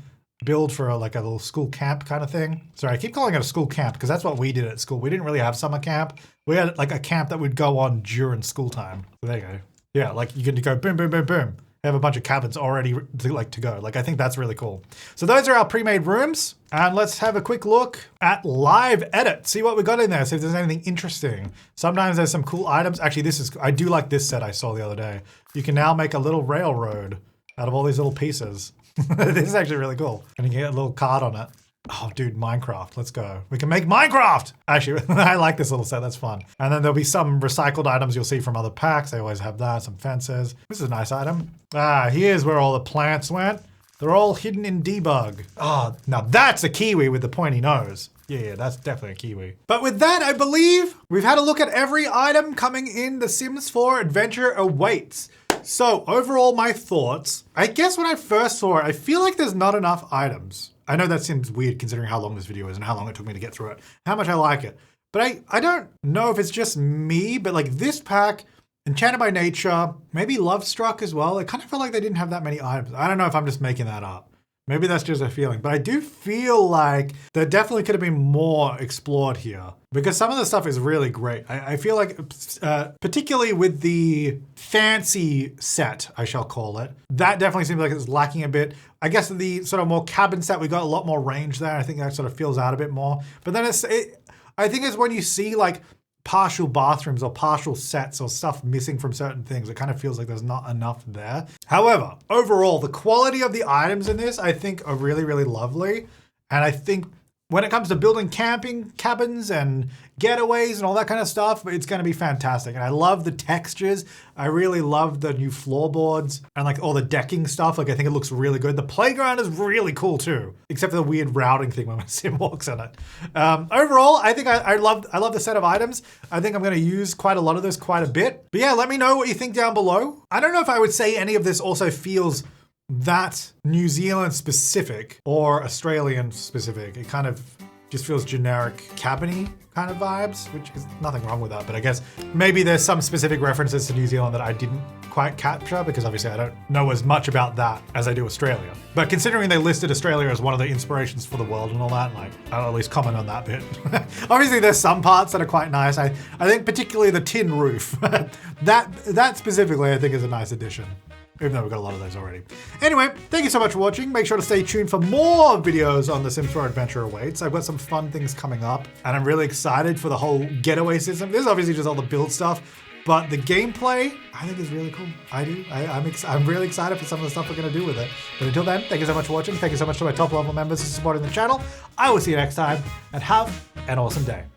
build for like a little school camp kind of thing. Sorry, I keep calling it a school camp because that's what we did at school. We didn't really have summer camp. We had like a camp that would go on during school time. So there you go. Yeah, like you can go boom, boom, boom, boom. Have a bunch of cabins already to go. Like, I think that's really cool. So those are our pre-made rooms. And let's have a quick look at live edit. See what we got in there. See if there's anything interesting. Sometimes there's some cool items. Actually, I do like this set I saw the other day. You can now make a little railroad out of all these little pieces. This is actually really cool. And you can get a little card on it. Oh, dude, Minecraft. Let's go. We can make Minecraft. Actually, I like this little set. That's fun. And then there'll be some recycled items you'll see from other packs. They always have that. Some fences. This is a nice item. Here's where all the plants went. They're all hidden in debug. Oh, now that's a kiwi with the pointy nose. Yeah, that's definitely a kiwi. But with that, I believe we've had a look at every item coming in The Sims 4 Adventure Awaits. So overall, my thoughts. I guess when I first saw it, I feel like there's not enough items. I know that seems weird considering how long this video is and how long it took me to get through it, how much I like it. But I don't know if it's just me, but like this pack Enchanted by Nature, maybe Love Struck as well. It kind of felt like they didn't have that many items. I don't know if I'm just making that up. Maybe that's just a feeling, but I do feel like there definitely could have been more explored here because some of the stuff is really great. I feel like, particularly with the fancy set, I shall call it, that definitely seems like it's lacking a bit. I guess the sort of more cabin set, we got a lot more range there. I think that sort of feels out a bit more. But then I think it's when you see like partial bathrooms or partial sets or stuff missing from certain things, it kind of feels like there's not enough there. However, overall, the quality of the items in this, I think, are really, really lovely. And I think when it comes to building camping cabins and getaways and all that kind of stuff, it's going to be fantastic. And I love the textures. I really love the new floorboards and like all the decking stuff. Like I think it looks really good. The playground is really cool too, except for the weird routing thing when my sim walks in it. Overall, I think I love the set of items. I think I'm going to use quite a lot of this quite a bit. But yeah, let me know what you think down below. I don't know if I would say any of this also feels that New Zealand specific or Australian specific. It kind of just feels generic cabin-y kind of vibes, which is nothing wrong with that. But I guess maybe there's some specific references to New Zealand that I didn't quite capture because obviously I don't know as much about that as I do Australia. But considering they listed Australia as one of the inspirations for the world and all that, like I'll at least comment on that bit. Obviously there's some parts that are quite nice. I think particularly the tin roof, that specifically I think is a nice addition. Even though we've got a lot of those already. Anyway, thank you so much for watching. Make sure to stay tuned for more videos on The Sims 4 Adventure Awaits. I've got some fun things coming up, and I'm really excited for the whole getaway system. This is obviously just all the build stuff, but the gameplay, I think is really cool. I do. I'm really excited for some of the stuff we're going to do with it. But until then, thank you so much for watching. Thank you so much to my top level members for supporting the channel. I will see you next time, and have an awesome day.